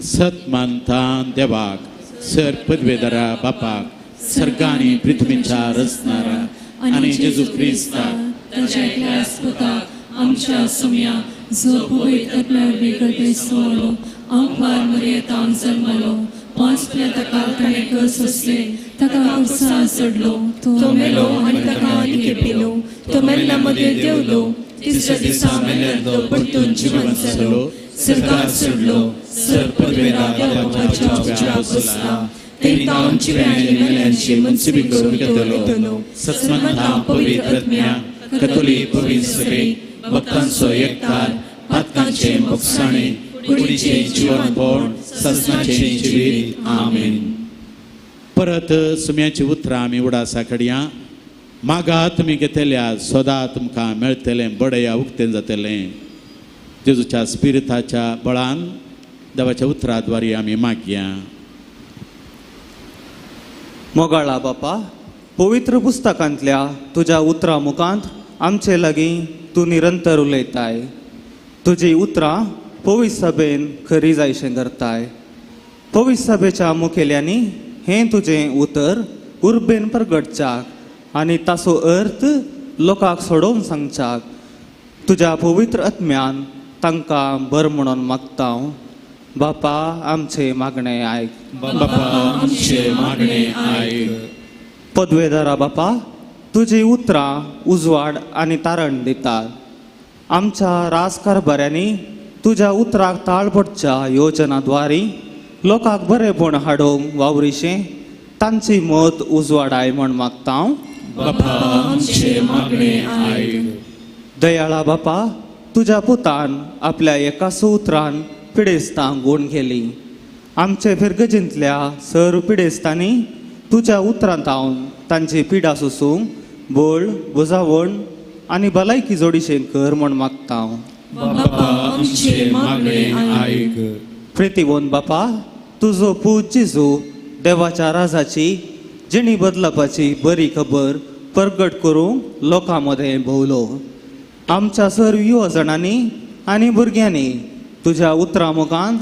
S8: सत मानता देवाक, सर पदवेदारा बापाक, सर्गांनी पृथ्वीच्या रचणारा आनी जेजू क्रिस्ताक
S5: ताच्या एकल्याच पुताक आमच्या सुम्या जो पवित्र आत्म्या वेगळे सोडलो, आंकवार मर्यादान जल्मलो, पांचव्या तका ताणें कस असले, ताका कुसां चडलो, तो मेलो आनी ताका आनी पिलो, तो मेल्ल्या मदें देंवलो, तिसऱ्या दिसा मेल्ल्यालो परतून जिवंत जालो, सर्गार चडलो, सर पदवेदार देवाच्या उजव्यार बसला, तें आमची आनी मेल्ल्यांची मनसुबी करून घेतलो. सत्संगता पवित्र आत्म्या, कथोलीक पवित्र सभे, भक्तांचो एकठार, पातकांचे मोक्षाणे, कुडीचे जीवनपण, ससनाचे जिवीत. आमेन.
S8: परत सुम्याची उतरां आमी उडासाकडया. मागा तुमी घेतल्या सदां तुमकां मेळटलें, बडया उक्तें जातलें. जेजूच्या स्पिरिताच्या बळान देवाच्या उतराद्वारे आमी मागया.
S4: मोगाळा बापा, पवित्र पुस्तकांतल्या तुज्या उतरां मुखांत आमचे लागीं तूं निरंतर उलयताय. तुजी उतरां पवित्र सभेन खरी जायशें करताय. पवित्र सभेच्या मुखेल्यांनी हें तुजें उतर उर्बेन प्रगटच्याक आनी ताचो अर्थ लोकांक सोडोवन सांगच्याक तुज्या पवित्र आत्म्यान तांकां बर म्हणून मागता. बापा, आमचे मागणे आयक.
S3: बापा, आमचे मागणे आयक.
S4: पदवेदारा बापा, तुजी उतरां उजवाड आनी तारण दितात. आमच्या राजकारभाऱ्यांनी तुज्या उतराक ताळ पडच्या योजनाद्वारे लोकांक बरेपण हाडूंक वावरिशें तांची मत उजवाडाय म्हण मागता.
S3: बापा, आमचे मागणे आयक.
S4: दयाळा बापा, तुज्या पुतान आपल्या एकाच उतरान पिडेस्तांक गूण केली. आमचे फिरगजींतल्या सर पिडेस्तांनी तुज्या उतरांत हांव तांची पिडा सोसूंक बळ, बुजावण आनी भलायकी जोडिशें कर म्हण मागता.
S3: बापा, आमचे मागणे आयक.
S4: प्रितीवंत बापा, तुजो पूत जेजू देवाच्या राजाची जिणी बदलपाची बरी खबर प्रगट करूंक लोकां मदें भोवलो. आमच्या सर्व युवा जाणांनी आनी भुरग्यांनी तुज्या उतरां मुखांत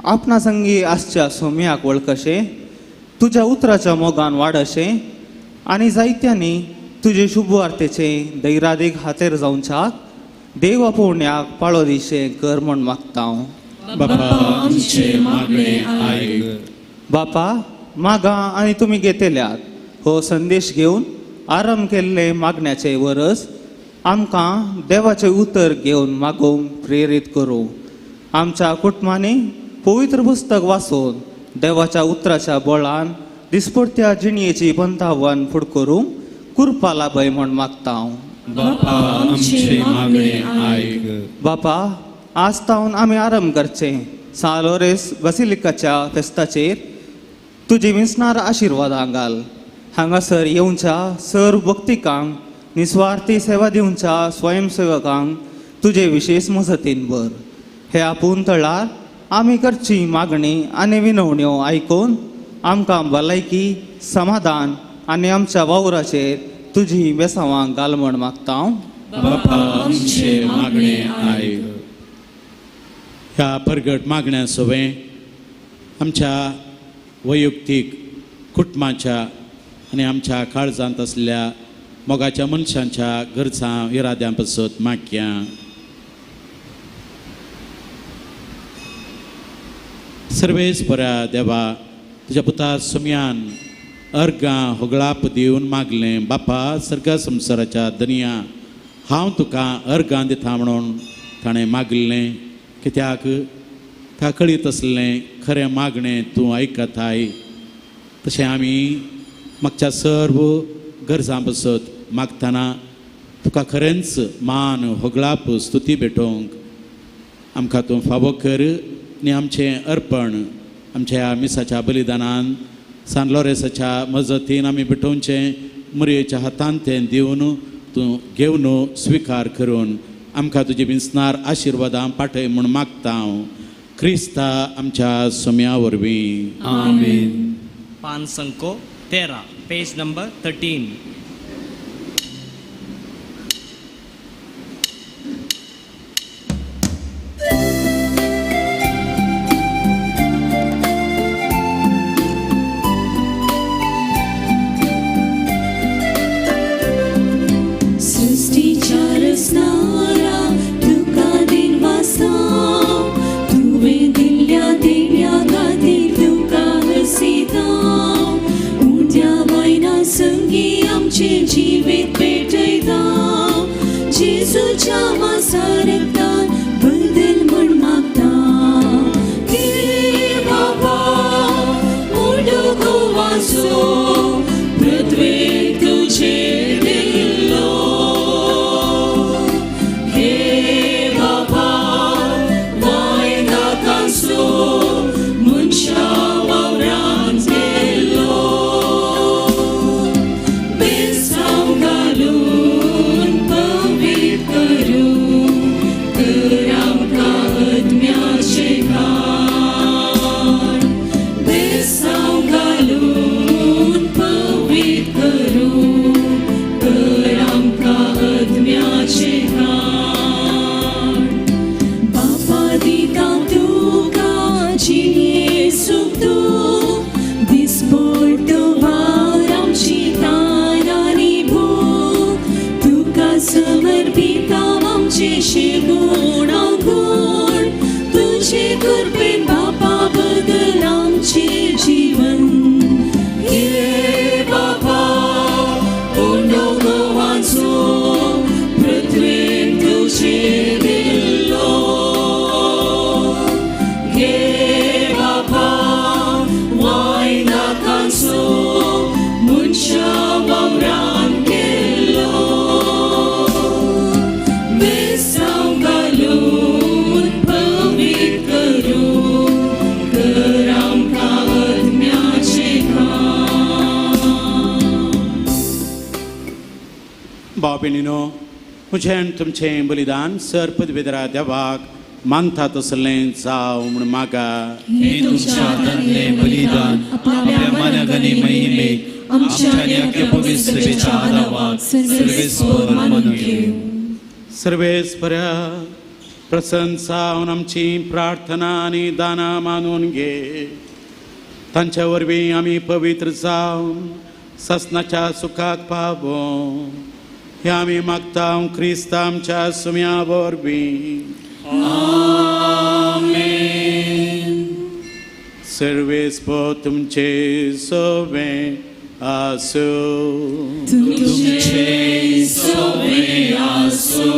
S4: आपणा संगी आसच्या सोम्याक वळखशें, तुज्या उतराच्या मोगान वाडशें आनी जायत्यांनी तुजे शुभवार्तेचें दैरादीक हातेर जावच्याक देवा पोवण्याक पाळो दिशें कर म्हण मागता.
S3: बापा, आमचे मागणे आयक.
S4: बापा, मागा आनी तुमी घेतल्यात हो संदेश घेवन आरंभ केल्ले मागण्याचे वरस आमकां देवाचें उतर घेवन मागोवंक प्रेरीत करूं. आमच्या कुटुंबांनी पवित्र पुस्तक वाचून देवाच्या उतराच्या बळान दिसपट्ट्या जिणयेची पंथावन फुड करूंक कृपा लाभय म्हण मागता.
S3: बापा, आमचे मागणे आयक.
S4: बापा, आज तावन आमी आरंभ करचें सालोरेस बसिलिकाच्या फेस्ताचेर तुजी विस्नार आशिर्वादां घाल. हांगासर येवच्या सर्व भक्तिकांक निस्वार्थी सेवा दिवच्या स्वयंसेवकांक तुजे विशेष मजतीन भर. हे आपूण तळार आमी करची मागणी आनी विनवण्यो आयकून आमकां भलायकी समाधान आनी आमच्या वावराचेर तुजी बेसांवां घाल म्हण मागता हांव.
S3: बापा आमचे मागणे आयक.
S8: ह्या परगट मागण्या सोबे आमच्या वैयक्तीक कुटुंबाच्या आनी आमच्या काळजांत असलेल्या मोगाच्या मनशांच्या गरजां इराद्यां पासत मागया. सर्वेस बऱ्या देवा, तुज्या पुता सुमयान अर्गां होगळाप दिवन मागलें, बापा सर्गा संवसाराच्या दनया हांव तुका अर्गां दिता म्हणून ताणें मागलें. कित्याक ता कळीत असलें खरें मागणें तूं आयकताय. तशें आमी मागच्या सर्व गरजां पासत मागतना तुका खरेंच मान होगळाप स्तुती भेटोवंक आमकां तूं फावो कर. आनी आमचें अर्पण आमच्या ह्या मिसाच्या बलिदानान सान लॉरेसाच्या मजतीन आमी भेटोवचें मरयेच्या हातांत तें दिवन तूं घेवन स्विकार करून आमकां तुजी भिंसनार आशिर्वादां पाठय म्हूण मागता हांव क्रिस्ता आमच्या सुम्या वरवीं.
S3: आमीन.
S2: पान संको 13 पेज नंबर 13.
S5: सृष्टीच्या रचणारा तुका दिनवासा, तुवें दिल्ल्या देण्या खातीर तुका हसिता. उद्या वायना संगी आमचे जिवीत पेटयता. जेजूच्या वासारक्तान बदल म्हण मागता. हे बाबा उडो वाचो पृथ्वेक तुजे दिल्लो. हे बाबा वायना कांसो मनशा वावरांत गेल्लो. बेसांव घालून पवित्र करून कर आमकां अदम्याचें खाण. बेसांव घालून पवित्र करून कर आमकां अदम्याचें खाण. बापा दिता तुका जेसूक तूं दिसपट्टो वावर आमची तान आनी भूक. तुका समर्पिता आमचे शेगूण गूण. तुजे कृपेन बापा बदल आमचे जीवन. हे बापा उंडो गोवाचो पृथ्वेक तुजे दिल्लो. हे बापा वायना कांसो मनशा वावरांत गेल्लो. बेसांव घालून पवित्र करून कर आमकां अदम्याचें खाण.
S8: भाव भयणीनो, म्हजें आनी तुमचें बलिदान सर पदवेदरा देवाक मानता तसलें जाव म्हूण मागा.
S3: हे तुमच्या हातांतलें बलिदान आपल्या मानगणी महिमेक आमच्या आनी पवित्र सेवेच्या आदाराक सर्वेस्वर मानून घेव.
S8: सर्वेस बऱ्या प्रसन्न जावन आमची प्रार्थना आनी दानां मानून घे. तांच्या वरवीं आमी पवित्र जावन ससनाच्या सुखाक पावो. हे आमी मागता क्रिस्ता आमच्या सुम्या वरवीं. सर्वेस्पो तुमचे सोवे आसो.
S5: तुमचे सोवे आसो.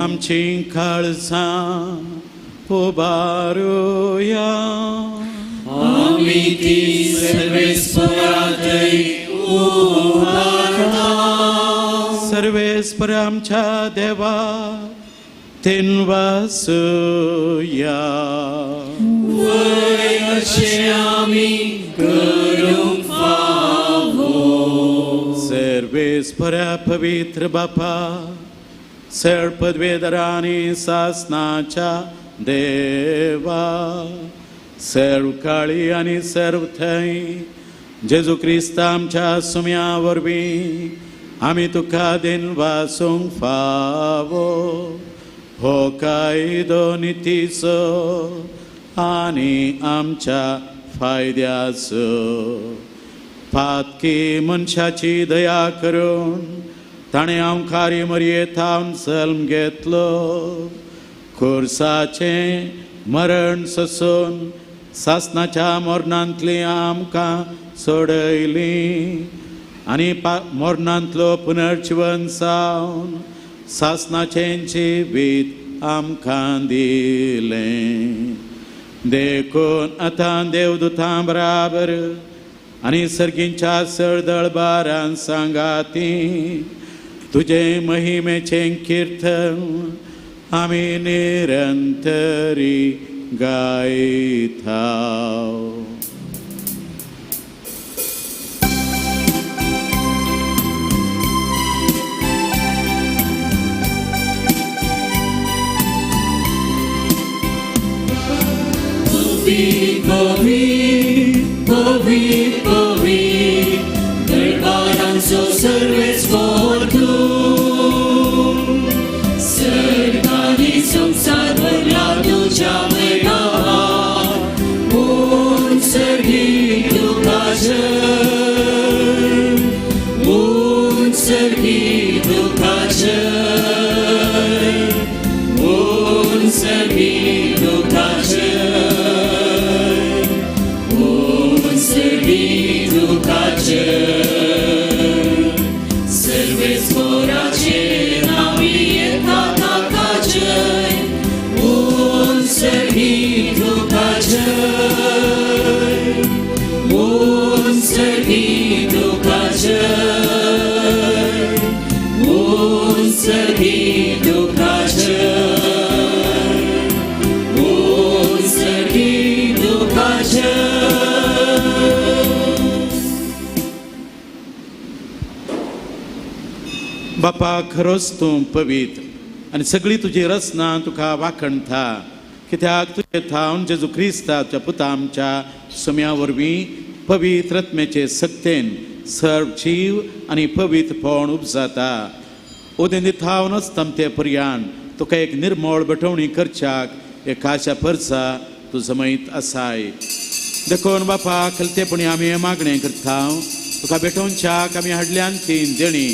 S8: आमची काळजां उबारुया.
S3: आमी ती सर्वेस्परांतय उबारता.
S8: सर्वेस्पर आमच्या देवा तिनवासुया.
S3: अशें आमी करूंक फावो.
S8: सर्वेस्परा पवित्र बापा सर पदवेदरांनी सासनाच्या देवा सर्व काळी आणि सर्व थंय जेजू क्रिस्त आमच्या सुम्या वरवीं आमी तुका दिन वासूंक फावो हो कायदो नितीचो आनी आमच्या फायद्याचो पातकी मनशाची दया करून ताणें आमकारी मरयेतावन जल्म घेतलो खुर्साचें मरण सोसून सासणाच्या मरणांतली आमकां सोडयली आनी मरणांतलो पुनर्जीवन जावन सासणाचें जिवीत आमकां दिलें देखून आतां देवदूतां बराबर आनी सर्गींच्या सरदळबारां सांगाती तुजे महिमेचें किर्तन आमी निरंतरी गायता
S5: दरबारांचो सर्वेच व्हड तूं सर्गांनी संसार भरला तुज्या नांवान म्हूण सर्गीक तुका जय म्हूण सर्गीक तुका जय म्हूण सर्गीक तुका जय म्हूण सर्गीक तुका जय सर्वेच मोराचेर आमी येता ताका जय म्हूण सर्गीक तुका जय म्हूण सर्गीक तुका जय म्हूण सर्गीक तुका जय म्हूण सर्गीक तुका जय
S8: बापा खरोच तूं पवित्र आनी सगळी तुजी रचना तुका वाखणता कित्याक तुजे थावन जेजू क्रिस्ताच्या पुता आमच्या सुम्या वरवीं पवित्र आत्म्याचे सक्तेन सर्व जीव आनी पवित्रपण उपजाता उदेंदी थावनच तमते पर्यान तुका एक निर्मळ बटवणी करच्याक एक आशा परसा तूं जमयत आसाय देखून बापा खलतेपणी आमी हे मागणें करता तुका भेटोवच्याक आमी हाडल्यान तीन देणी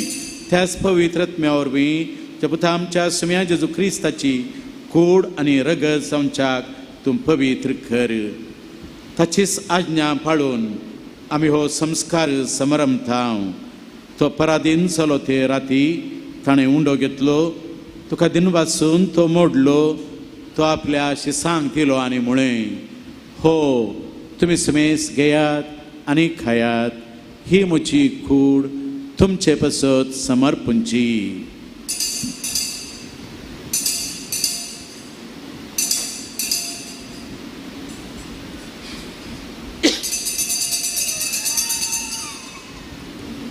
S8: त्याच पवित्र आत्म्या वरवीं जे पुता आमच्या सुम्या जेजू क्रिस्ताची कूड आनी रगत जावच्याक तूं पवित्र कर ताचीच आज्ञा पाळून आमी हो संस्कार समरमता तो पराधीन जालो ते राती ताणें उंडो घेतलो तुका दिन वाचून तो मोडलो तो आपल्या शिसांक दिलो आनी म्हळें हो तुमी समेस घेयात आनी खायात ही म्हजी कूड तुमचे पसत समर्पणची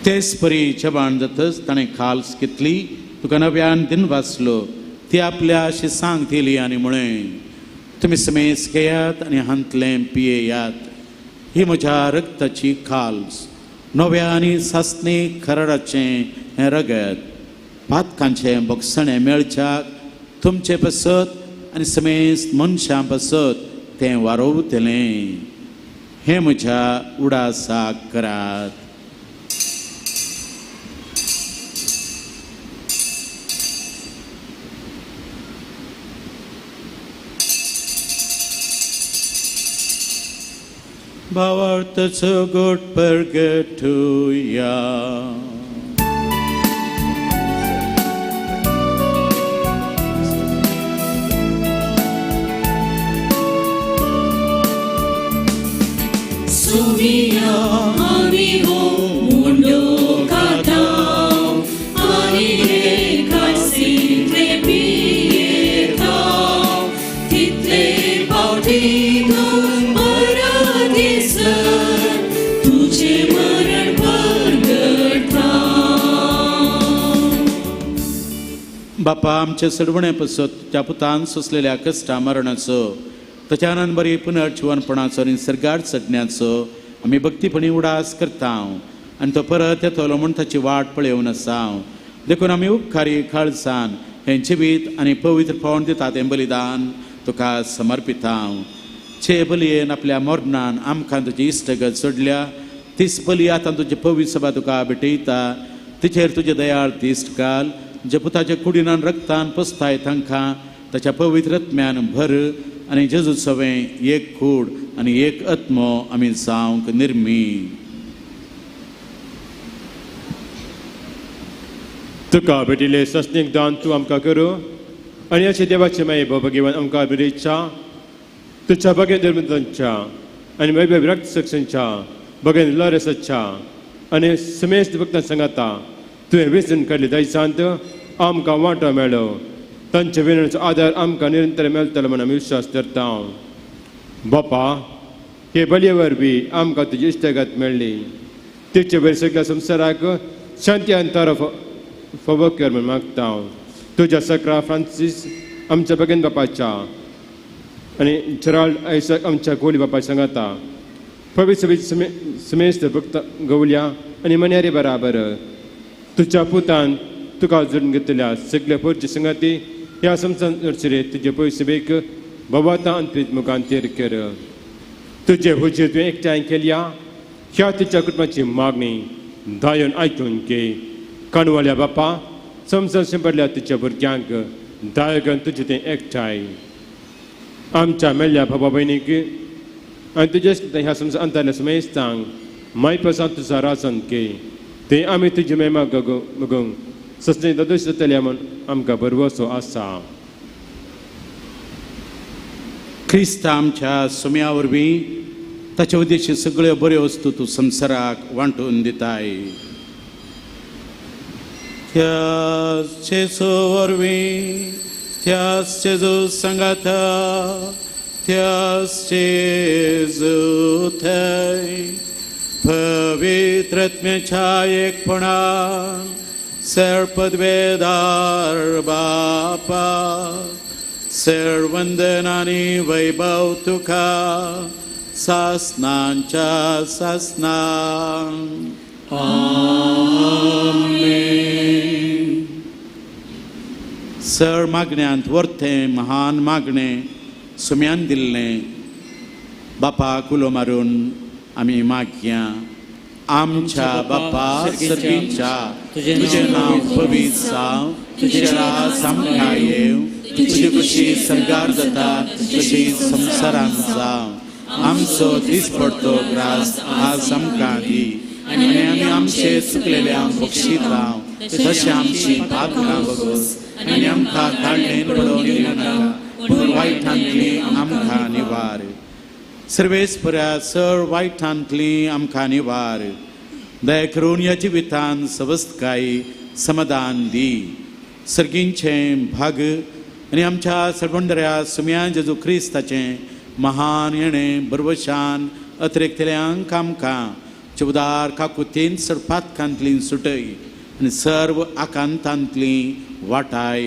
S8: तेच परी जेवण जातच ताणें खाल्स घेतली तुका नव्यान दिन वाचलो ती आपल्या शिसांक दिली आनी म्हळें तुमी समेस घेयात आनी हांतलें पियेयात ही म्हज्या रक्ताची खाल्स नव्या आनी सासणी खरडाचें हें रगत पातकांचें बोगसणें मेळच्याक तुमचे पसत आनी समेस मनशां पसत तें वारोवतलें हें म्हज्या उडासाक करात भावार्थाचो गोड परगटुया
S5: सुमिया आमी हो मुंडो काटाव आनी हे कासिंतले पियेताव तितले पावटी तुजे मरण परगटा
S8: बापा आमचे सडवणे पसत त्या पुतान सोसलेल्या कष्टा मरणाचो ताच्या आनंद बरी पुनर्जीवनपणाचो आनी सर्गार चडण्याचो आमी भक्तीपणी उडास करता आनी तो परत येतलो म्हूण ताची वाट पळयोवन आसा देखून आमी उपकारी खाळसान हें जिवीत आनी पवित्र फोण दितात हें बलिदान तुका समर्पिता चे बलयेन आपल्या मरणान आमकां तुजी इश्टगत सोडल्या तीच बली आतां तुजी पवित्र सभा तुका भेटयता तिचेर तुजे दयाळ तिश्ट घाल जे पुताच्या कुडीनान रक्तान पसताय तांकां ताच्या पवित्र आत्म्यान भर आनी जेजू सवें एक कूड आनी एक आत्मो आमी जावंक निर्मी
S7: तुका भेटिल्ले सस्नीक दान तूं आमकां करूं आनी अशें देवाचे माये भगिवन आमकां बिरेच्या तुच्या बगेन धर्मदांच्या आनी वैभव रक्त सक्तीच्या बगेन लरसाच्या आनी समेस्त भक्तां सांगाता तुवें वेचून काडले दयसांत आमकां वांटो मेळ्ळो तांचे विनवणेचो आदार आमकां निरंतर मेळटलो म्हूण आमी विश्वास करता बापा हे बलये वरवीं आमकां तुजी इश्टगत मेळ्ळी तिचे वयर सगळ्या संवसाराक शांती आनी तारो फावो कर म्हूण मागता तुज्या सकरा फ्रांसीस आमच्या बगेन बापाच्या आनी जेराल्ड आयसक आमच्या कोली बापा सांगाता पवित्र समेस्त भक्त गवल्या आनी मन्यारी बराबर तुज्या पुतान तुका जोडून घेतल्या सगळ्या पोरची संगाती ह्या संवसाराचेर तुजे पयसबेक भवाता आनी प्रीत मुखांतेर कर तुजे हुजेर तुवें एकठांय केल्या ह्या तुज्या कुटुंबाची मागणी दायोन आयकून घे काणवाल्या बापा संवसार शिंपडल्या तुज्या भुरग्यांक दाय करून तुजें तें एकठांय आमच्या मेल्ल्या भावा भयणीक आनी तुजे ह्या संवसार अंतरल्या समेस्तांक माय पासून तुजो रासन घे ते आमी तुजी महिमा मगोंक सस्ने दोश जातल्या म्हूण आमकां बरवसो आसा
S8: क्रिस्त आमच्या सुम्या वरवीं ताचे उद्देशी सगळ्यो बऱ्यो वस्तू तूं संवसाराक वांटून दिताय त्याच जेजू वरवीं त्याच जेजू सांगात त्याच जेजू थंय पवित्र आत्म्याच्या एकपणान सर्पद्वेदार बापा सर्वंदन आनी वैभव तुका सासनांच्या सासनां सर मागण्यांत वर्तें महान मागणें सुम्यान दिल्लें बापाक उलो मारून आमी मागया आमच्या बापा सर्गीच्या तुजें नांव पवित्र जावं तुजें राज आमकां येवं तुजी कशी सर्गार जाता तशी संवसारांत जावं आमचो दिसपडटो ग्रास आज आमकां दी आनी आमी आमचे चुकलेल्यांक बक्षीत राव तशें आमची पातकां बगोस आनी आमकां ताळणेन पडोवन दिवं नाका पूण वायटांतली आमकां निवार सर्वेस्पऱ्या सर वायटांतली आमकां निवार दया करून ह्या जिवितांत सवस्थकायी समाधान दी सर्गींचें भाग आनी आमच्या सडवंडऱ्या सुम्या जेजू क्रिस्ताचें महान येणें बरवशान अतिरेक्तल्यांक आमकां चवदार काकुतीन सरपातकांतली सुटय आनी सर्व आकांतांतली वाटाय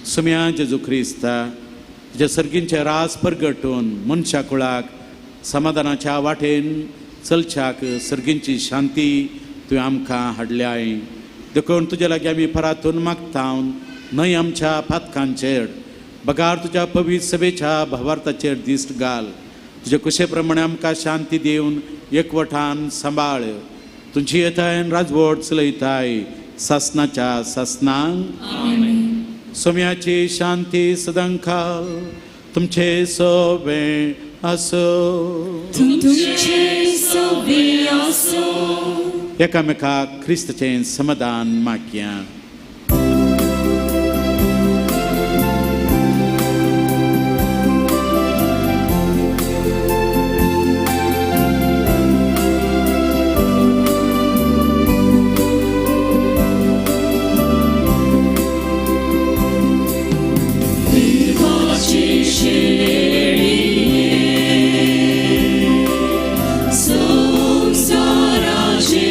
S8: सुम्या जेजू क्रिस्ता तुज्या सर्गींचे रास परगटून मनशा कुळाक समाधानाच्या वाटेन चलच्याक सर्गींची शांती तुवें आमकां हाडल्याय देखून तुजे लागीं आमी परातून मागता न्हय आमच्या पातकांचेर बगार तुज्या पवित्र सभेच्या भावार्थाचेर दिश्ट घाल तुजे कुशे प्रमाणे आमकां शांती दिवन एकवटान सांबाळ तुजी येतायन राजवट चलयताय सासनाच्या सासनांक सोम्याची शांती सदांकाल तुमचे सोबे आसो एकामेकाक क्रिस्ताचें समाधान मागया
S5: संसाराचे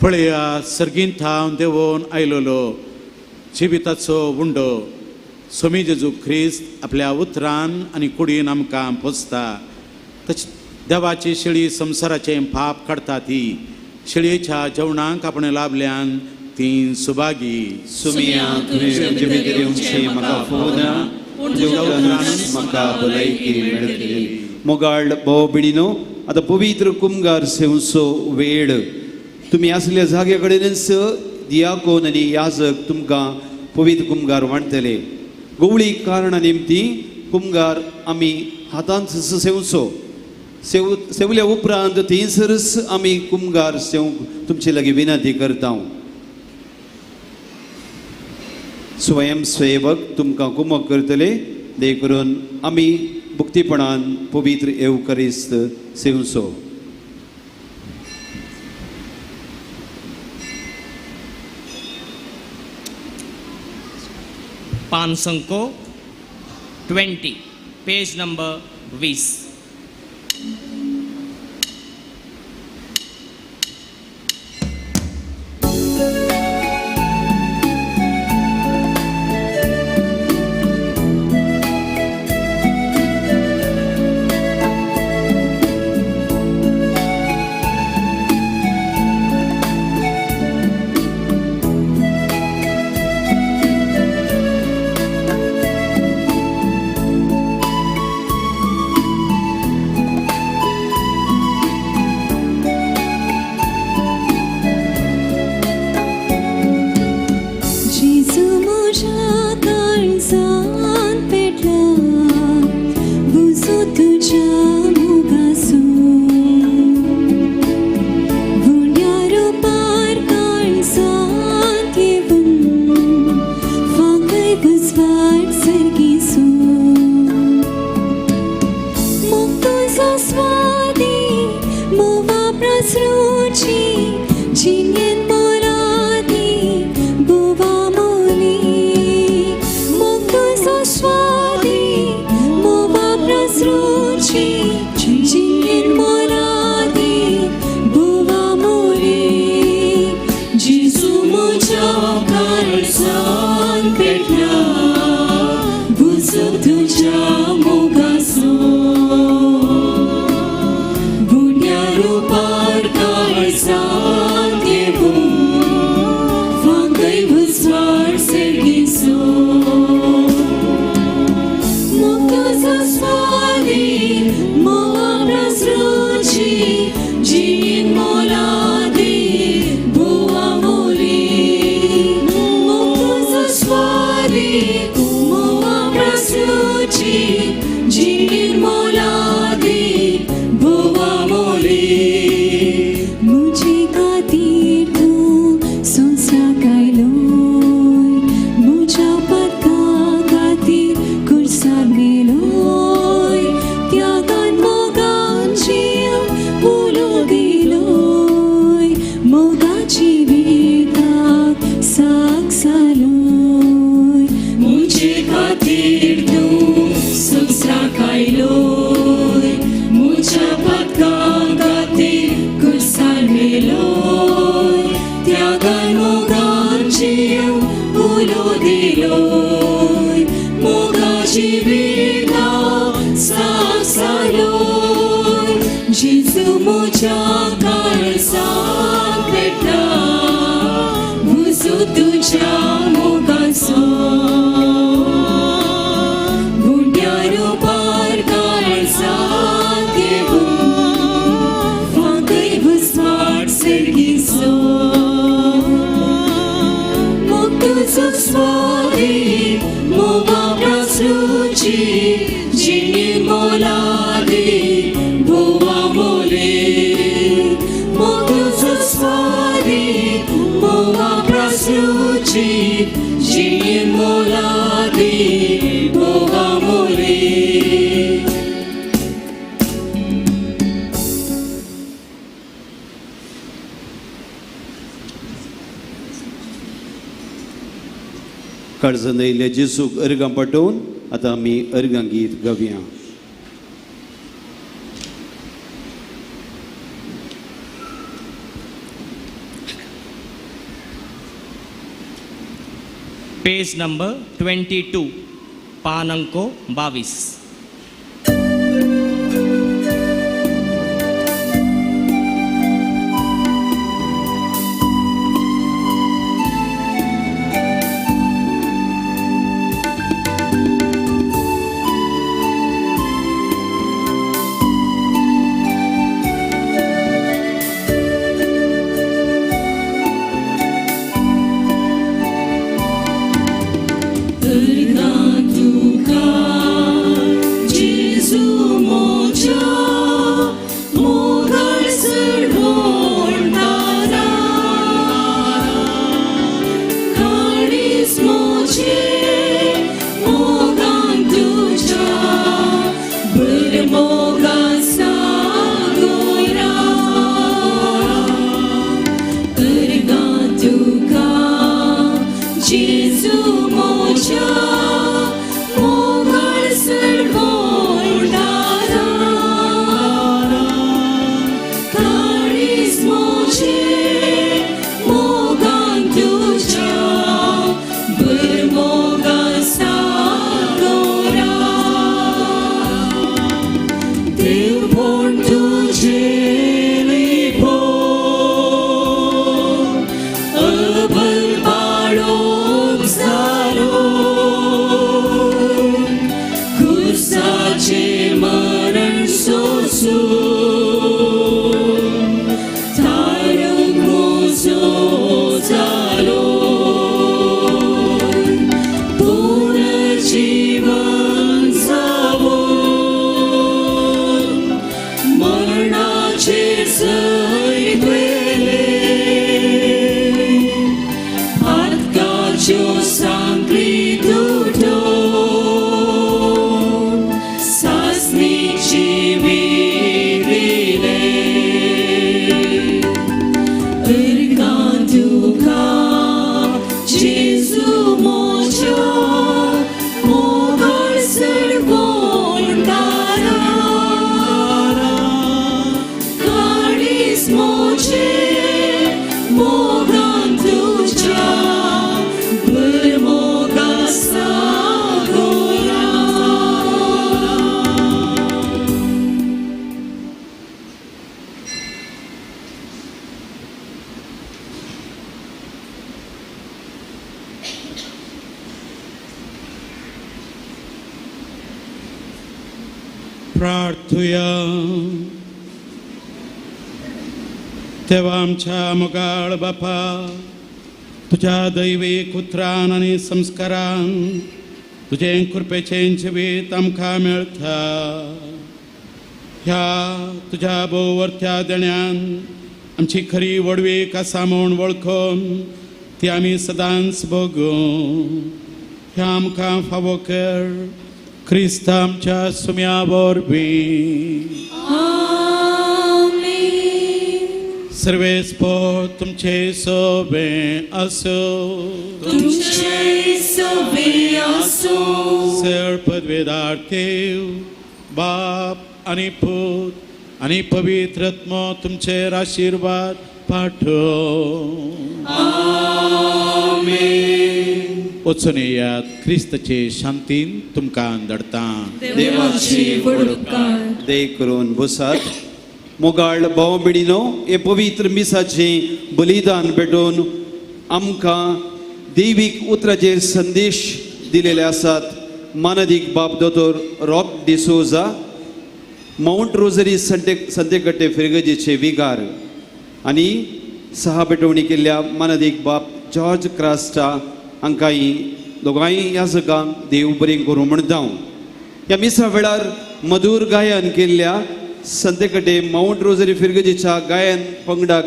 S8: पळया सर्गीन थांव देवून आयलोलो जिविताचो उंडो स्वामी जेजू ख्रिस्त आपल्या उतरान आनी कुडीन आमकां पोसता. देवाची शेळी संवसाराचें पाप काडटा ती शेळयेच्या जेवणाक आपण लाभल्यान ती सुभागी.
S1: सुमिया तुवें जिवीत दिवचें म्हाका फोना पूण जेवणान म्हाका भलायकी मेळटली. मोगाळ भाव भयणीनो, आतां पवित्र कुमगार सेवचो वेळ. तुमी आसल्या जाग्या कडेनच दियाकोन आनी याजक तुमकां पवित्र कुमगार वांटतले. गवळी कारणा निमती कुमगार आमी हातांत सेवचो. सेवल्या उपरांत थंयसरच आमी कुमगार सेवंक तुमचे लागीं विनंती करता. स्वयंसेवक तुमकां कुमक करतले, देख करून आमी भुक्तीपणान पवित्र एवकरिस्त सेवचो.
S2: पान संको 20, पेज नंबर 20.
S1: काळजांत येयल्ल्या जेसूक अर्गां पटोवन आतां आमी अर्गां गीत गावया.
S2: Page number 22 पानांको 22.
S3: प्रार्थुया. तेव्हा आमच्या मोगाळ बापा, तुझ्या दैवीक उतरान आणि संस्कारान तुझे कृपेचें जिवीत आमकां मेळटा. ह्या तुझ्या भोवरत्या देण्यान आमची खरी वडवीक आसा म्हूण वळखून ती आमी सदांच भोगू. ह्या आमकां फावो कर ख्रिस्त आमच्या सुम्या वरवीं. सर्वेस्पो तुमचे सोबे असो. सर पदवेदार देव बाप आणि पूत आणि पवित्र आत्मा तुमचेर आशीर्वाद पाठो. वचून येयात, क्रिस्ताचे शांतीन तुमकां धाडटा.
S5: देवाची वडणूकार
S1: दे करून बसात. मोगाळ भाव भयणीनो, हे पवित्र मिसाचें बलिदान भेटोवन आमकां दैवीक उतराचेर संदेश दिलेले आसात. मानदीक बाब दोतोर रॉक डिसोजा, माउंट रोजरी संतेकट्टे फिरगजेचे विगार आनी सहा भेटवणी केल्ल्या मानदीक बाब जॉर्ज क्रास्टा हांकांय दोगांय याजकांक देव बरें करूं म्हणटा. ह्या मिसा वेळार मधुर गायन केल्ल्या संतेकटे माउंट रोजरी फिरगजेच्या गायन पंगडाक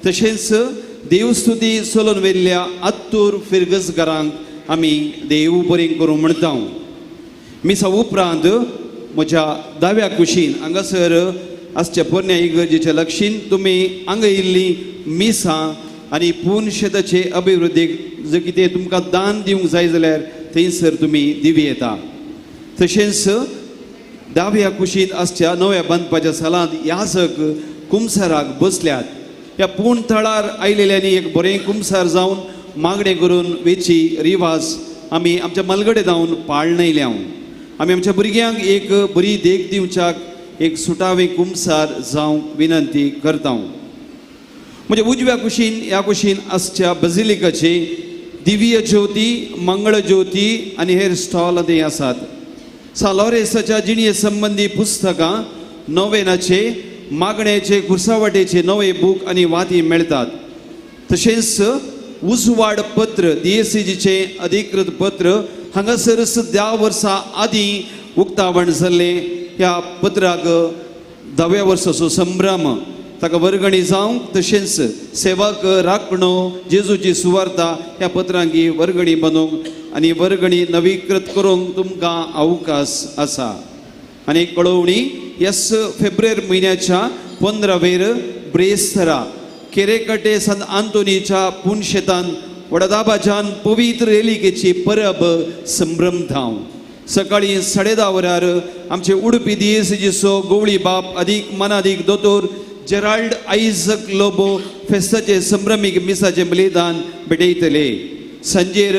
S1: तशेंच देवस्तुती सोलोन वेल्ल्या आत्तूर फिरगजकारांक आमी देव बरें करूं म्हणटा. मिसा उपरांत म्हज्या दाव्या कुशीन हांगासर आसच्या पोरण्या इगर्जेच्या लक्षीन तुमी हांगा येयल्ली मिसा आनी पुनशेदाचे अभिवृद्धीक जर कितें तुमकां दान दिवंक जाय जाल्यार थंयसर तुमी दिवी येता. तशेंच दाव्या कुशीन आसच्या नव्या बांदपाच्या सालांत याजक कुमसाराक बसल्यात. ह्या पूण थळार आयलेल्यांनी एक बरें कुमसार जावन मागणे करून वेची रिवाज आमी आमच्या मलगडे जावन पाळणयल्या आमी आमच्या भुरग्यांक एक बरी देख दिवच्याक एक सुटावे कुमसार जावंक विनंती करता म्हणजे उजव्या कुशीन ह्या कुशीन आसच्या बजिलिकाचे दिव्य ज्योती मंगळ ज्योती आनी हेर स्टॉल ते आसात सालोरेसाच्या जिणे संबंधी पुस्तकां नोवेनाचे मागण्याचे कुर्सावटेचे नवे बूक आनी वाती मेळटात तशेंच उजवाड पत्र DSCGचे अधिकृत पत्र हांगासर 10 वर्सां आदीं उक्तावण जाल्लें ह्या पत्राक 10व्या वर्साचो संभ्रम ताका वर्गणी जावंक तशेंच सेवक राखणो जेजूची सुवार्ता ह्या पत्रांकी वर्गणी बनोवंक आनी वर्गणी नवीकृत करूंक तुमकां अवकाश आसा आनी कळवणी यस फेब्रुवारी म्हयन्याच्या 15वेर ब्रेस्तरा केरेकटे संत आंतोनीच्या पुणशेतान वडदाबाजान पवित्र रेलिकेची परब संभ्रम धांव सकाळी 10:30 वरार आमचे उडपी DSCGचो गवळी बाप अधिक मनाधिक दोतोर जेराल्ड आयझक लोबो फेस्ताचे संभ्रमीक मिसाचे बलिदान भेटयतले सांजेर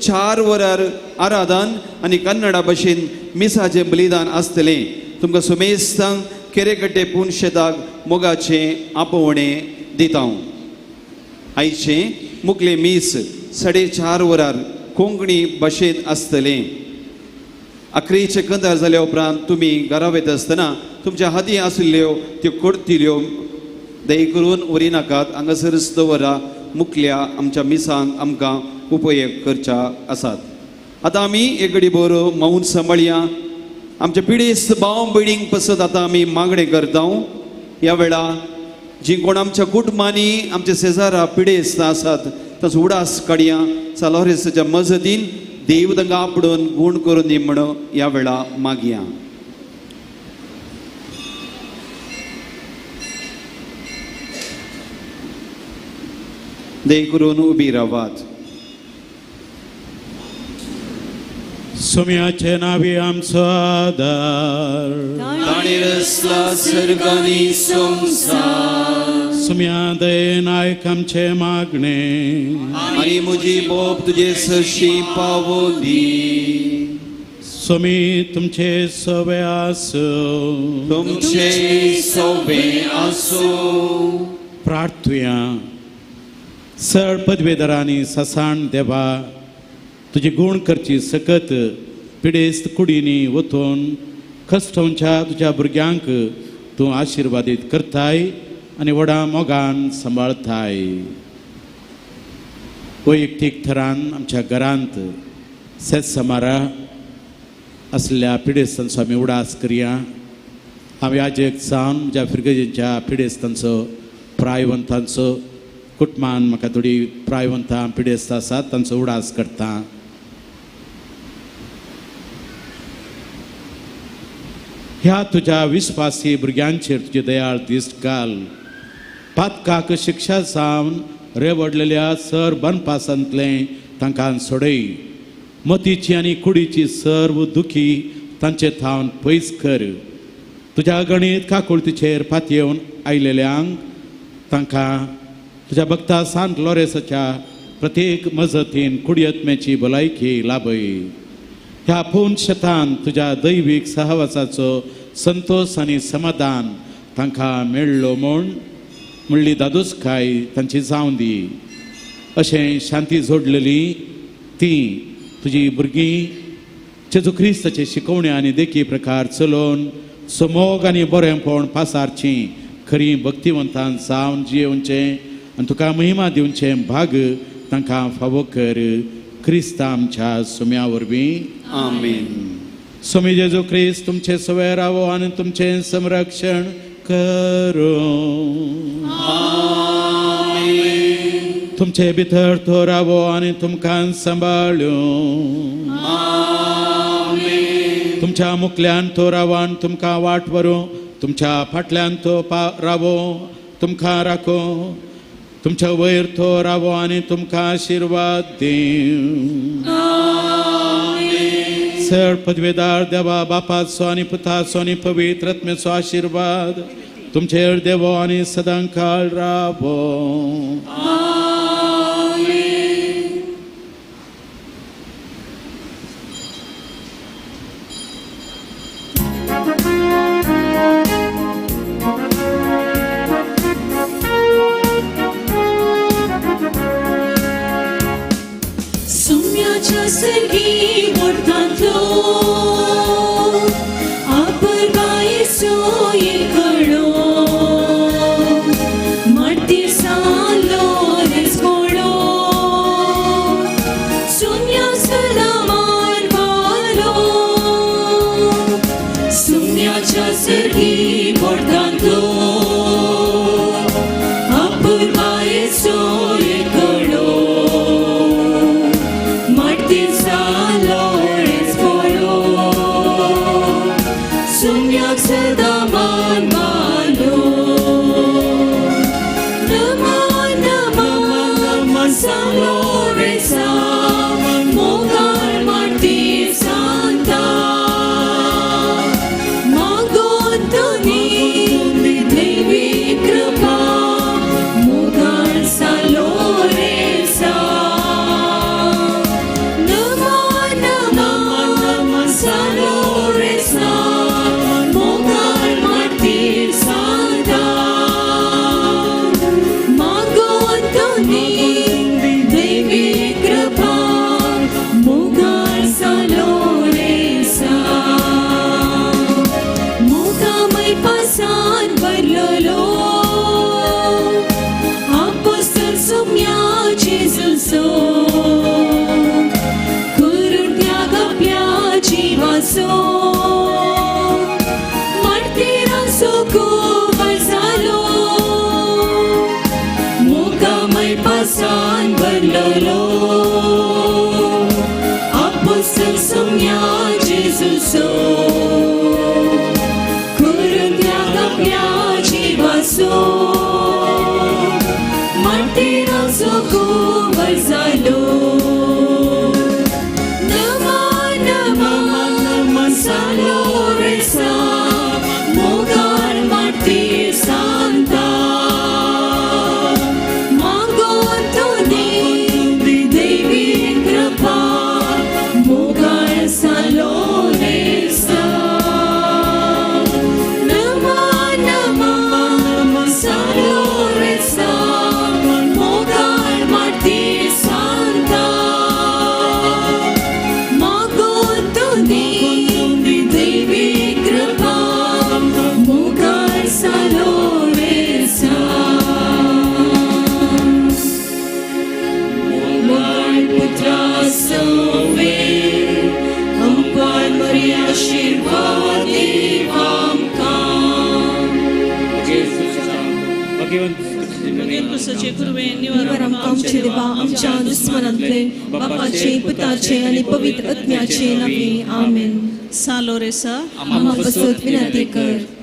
S1: 4 वरार आराधन आनी कन्नडा भाशेन मिसाचे बलिदान आसतले तुमकां सुमेस्तांक केरेकटे पुणशेताक मोगाचे आपोवणे दिता आयचे मुखले मीस 4:30 वरार कोंकणी भाशेन आसतले अकरेचे कंदार जाल्या उपरांत तुमी घरा वयता आसतना तुमच्या हाती आशिल्ल्यो त्यो करतिल्यो दय करून उरी नाकात हांगासरच दवरा मुखल्या आमच्या मिसांक आमकां उपयोग करच्या आसात आतां आमी एक घडी भर मौन सांबाळया आमच्या पिडेस्त भाव भयणींक पसत आतां आमी मागणें करता ह्या वेळा जी कोण आमच्या कुटुंबांनी आमच्या शेजारा पिडेस्त आसात ताचो उडास काडया सालोरेसाच्या मजतीन देव तांकां आपडून गूण करून दी म्हणून ह्या वेळा मागया दय करून उबी रावात
S3: सोम्याचे नावे आमचो आदार
S1: ताणे रचला सर्गांनी संसार
S3: सोम्या दयेन आयक आमचे मागणे
S1: आनी म्हजी बोब तुजे सरशी पावोवन दी
S3: सोमी तुमचे सवे आसो
S1: तुमचे सवे आसो
S3: प्रार्थुया सर पदवेदारांनी ससाण देवा तुजी गुण करची सकत पिडेस्त कुडींनी वचून कश्टांच्या तुज्या भुरग्यांक तूं आशिर्वादीत करताय आनी व्हडा मोगान सांबाळताय वैयक्तीक थरान आमच्या घरांत सेत समारा असलेल्या पिडेस्तांचो आमी उडास करया हांव याजेक जावन म्हज्या फिरगजेच्या पिडेस्तांचो प्रायवंतांचो कुटुंबान म्हाका थोडी प्रायवंतां पिडेस्त आसात तांचो उडास करता ह्या तुज्या विस्वासी भुरग्यांचेर तुजे दयाळ दिश्ट घाल पातकाक शिक्षा जावन रेवडलेल्या सर बनपासांतले तांकां सोडय मतीची आनी कुडीची सर्व दुखी तांचे थावन पयस कर तुज्या गणीत काकुळतीचेर पातयेवन आयलेल्यांक तांकां तुज्या भक्ता सांत लोरेसाच्या प्रत्येक मजतीन कुडियत्म्याची भलायकी लाभय ह्या पूर्ण शेतान तुज्या दैवीक सहवासाचो संतोष आनी समाधान तांकां मेळ्ळो म्हूण म्हणली दादोसकाय तांची जावं दी अशें शांती जोडलेली ती तुजी भुरगीं जेजू क्रिस्ताचे शिकवणे आनी देखी प्रकार चलोवन समोग आनी बरेंपण पासारची खरी भक्तिवंतान जावन जियोवचें आनी तुका महिमा दिवचें भाग तांकां फावो कर क्रिस्ता आमच्या सुम्या वरवीं
S1: आमीन
S3: स्वामी जेजू क्रिस्त तुमचे सवय रावो आनी तुमचें संरक्षण करो तुमचे भितर तो रावो आनी तुमकां सांबाळ्यो तुमच्या मुखल्यान तो रावो आनी तुमकां वाट व्हरूं तुमच्या फाटल्यान तो रावो तुमकां राखो तुमच्या वयर तो रावो आनी तुमकां आशिर्वाद दिवं सर पदवेदार देवा बापाचो आनी पुताचो आनी पवित्र आत्म्याचो आशिर्वाद तुमचेर देवो आनी सदां काळ रावो
S5: sergi portanto apar vai soye kalo martir salo resgolo sunya salaman valo sunya cha sergi portanto apar vai soye kalo Sedaman malo Naman salo resa Mogar martir santa Magontoni Devi kripa Mogar salo resa Naman salo resa Pasan berlolo Apostol sumnya Jesus Kurang tiagapnya jiwa so Martiran suku berzalo Nama salo resa Mogar martir santa
S9: निवार आमकां आमचे देवा आमच्या दुस्मनांतले बापाचे पुताचे आनी पवित्र आत्म्याचे नांवे आमेन.
S5: सालो रेसा
S9: आम्हा पासत विनंती कर.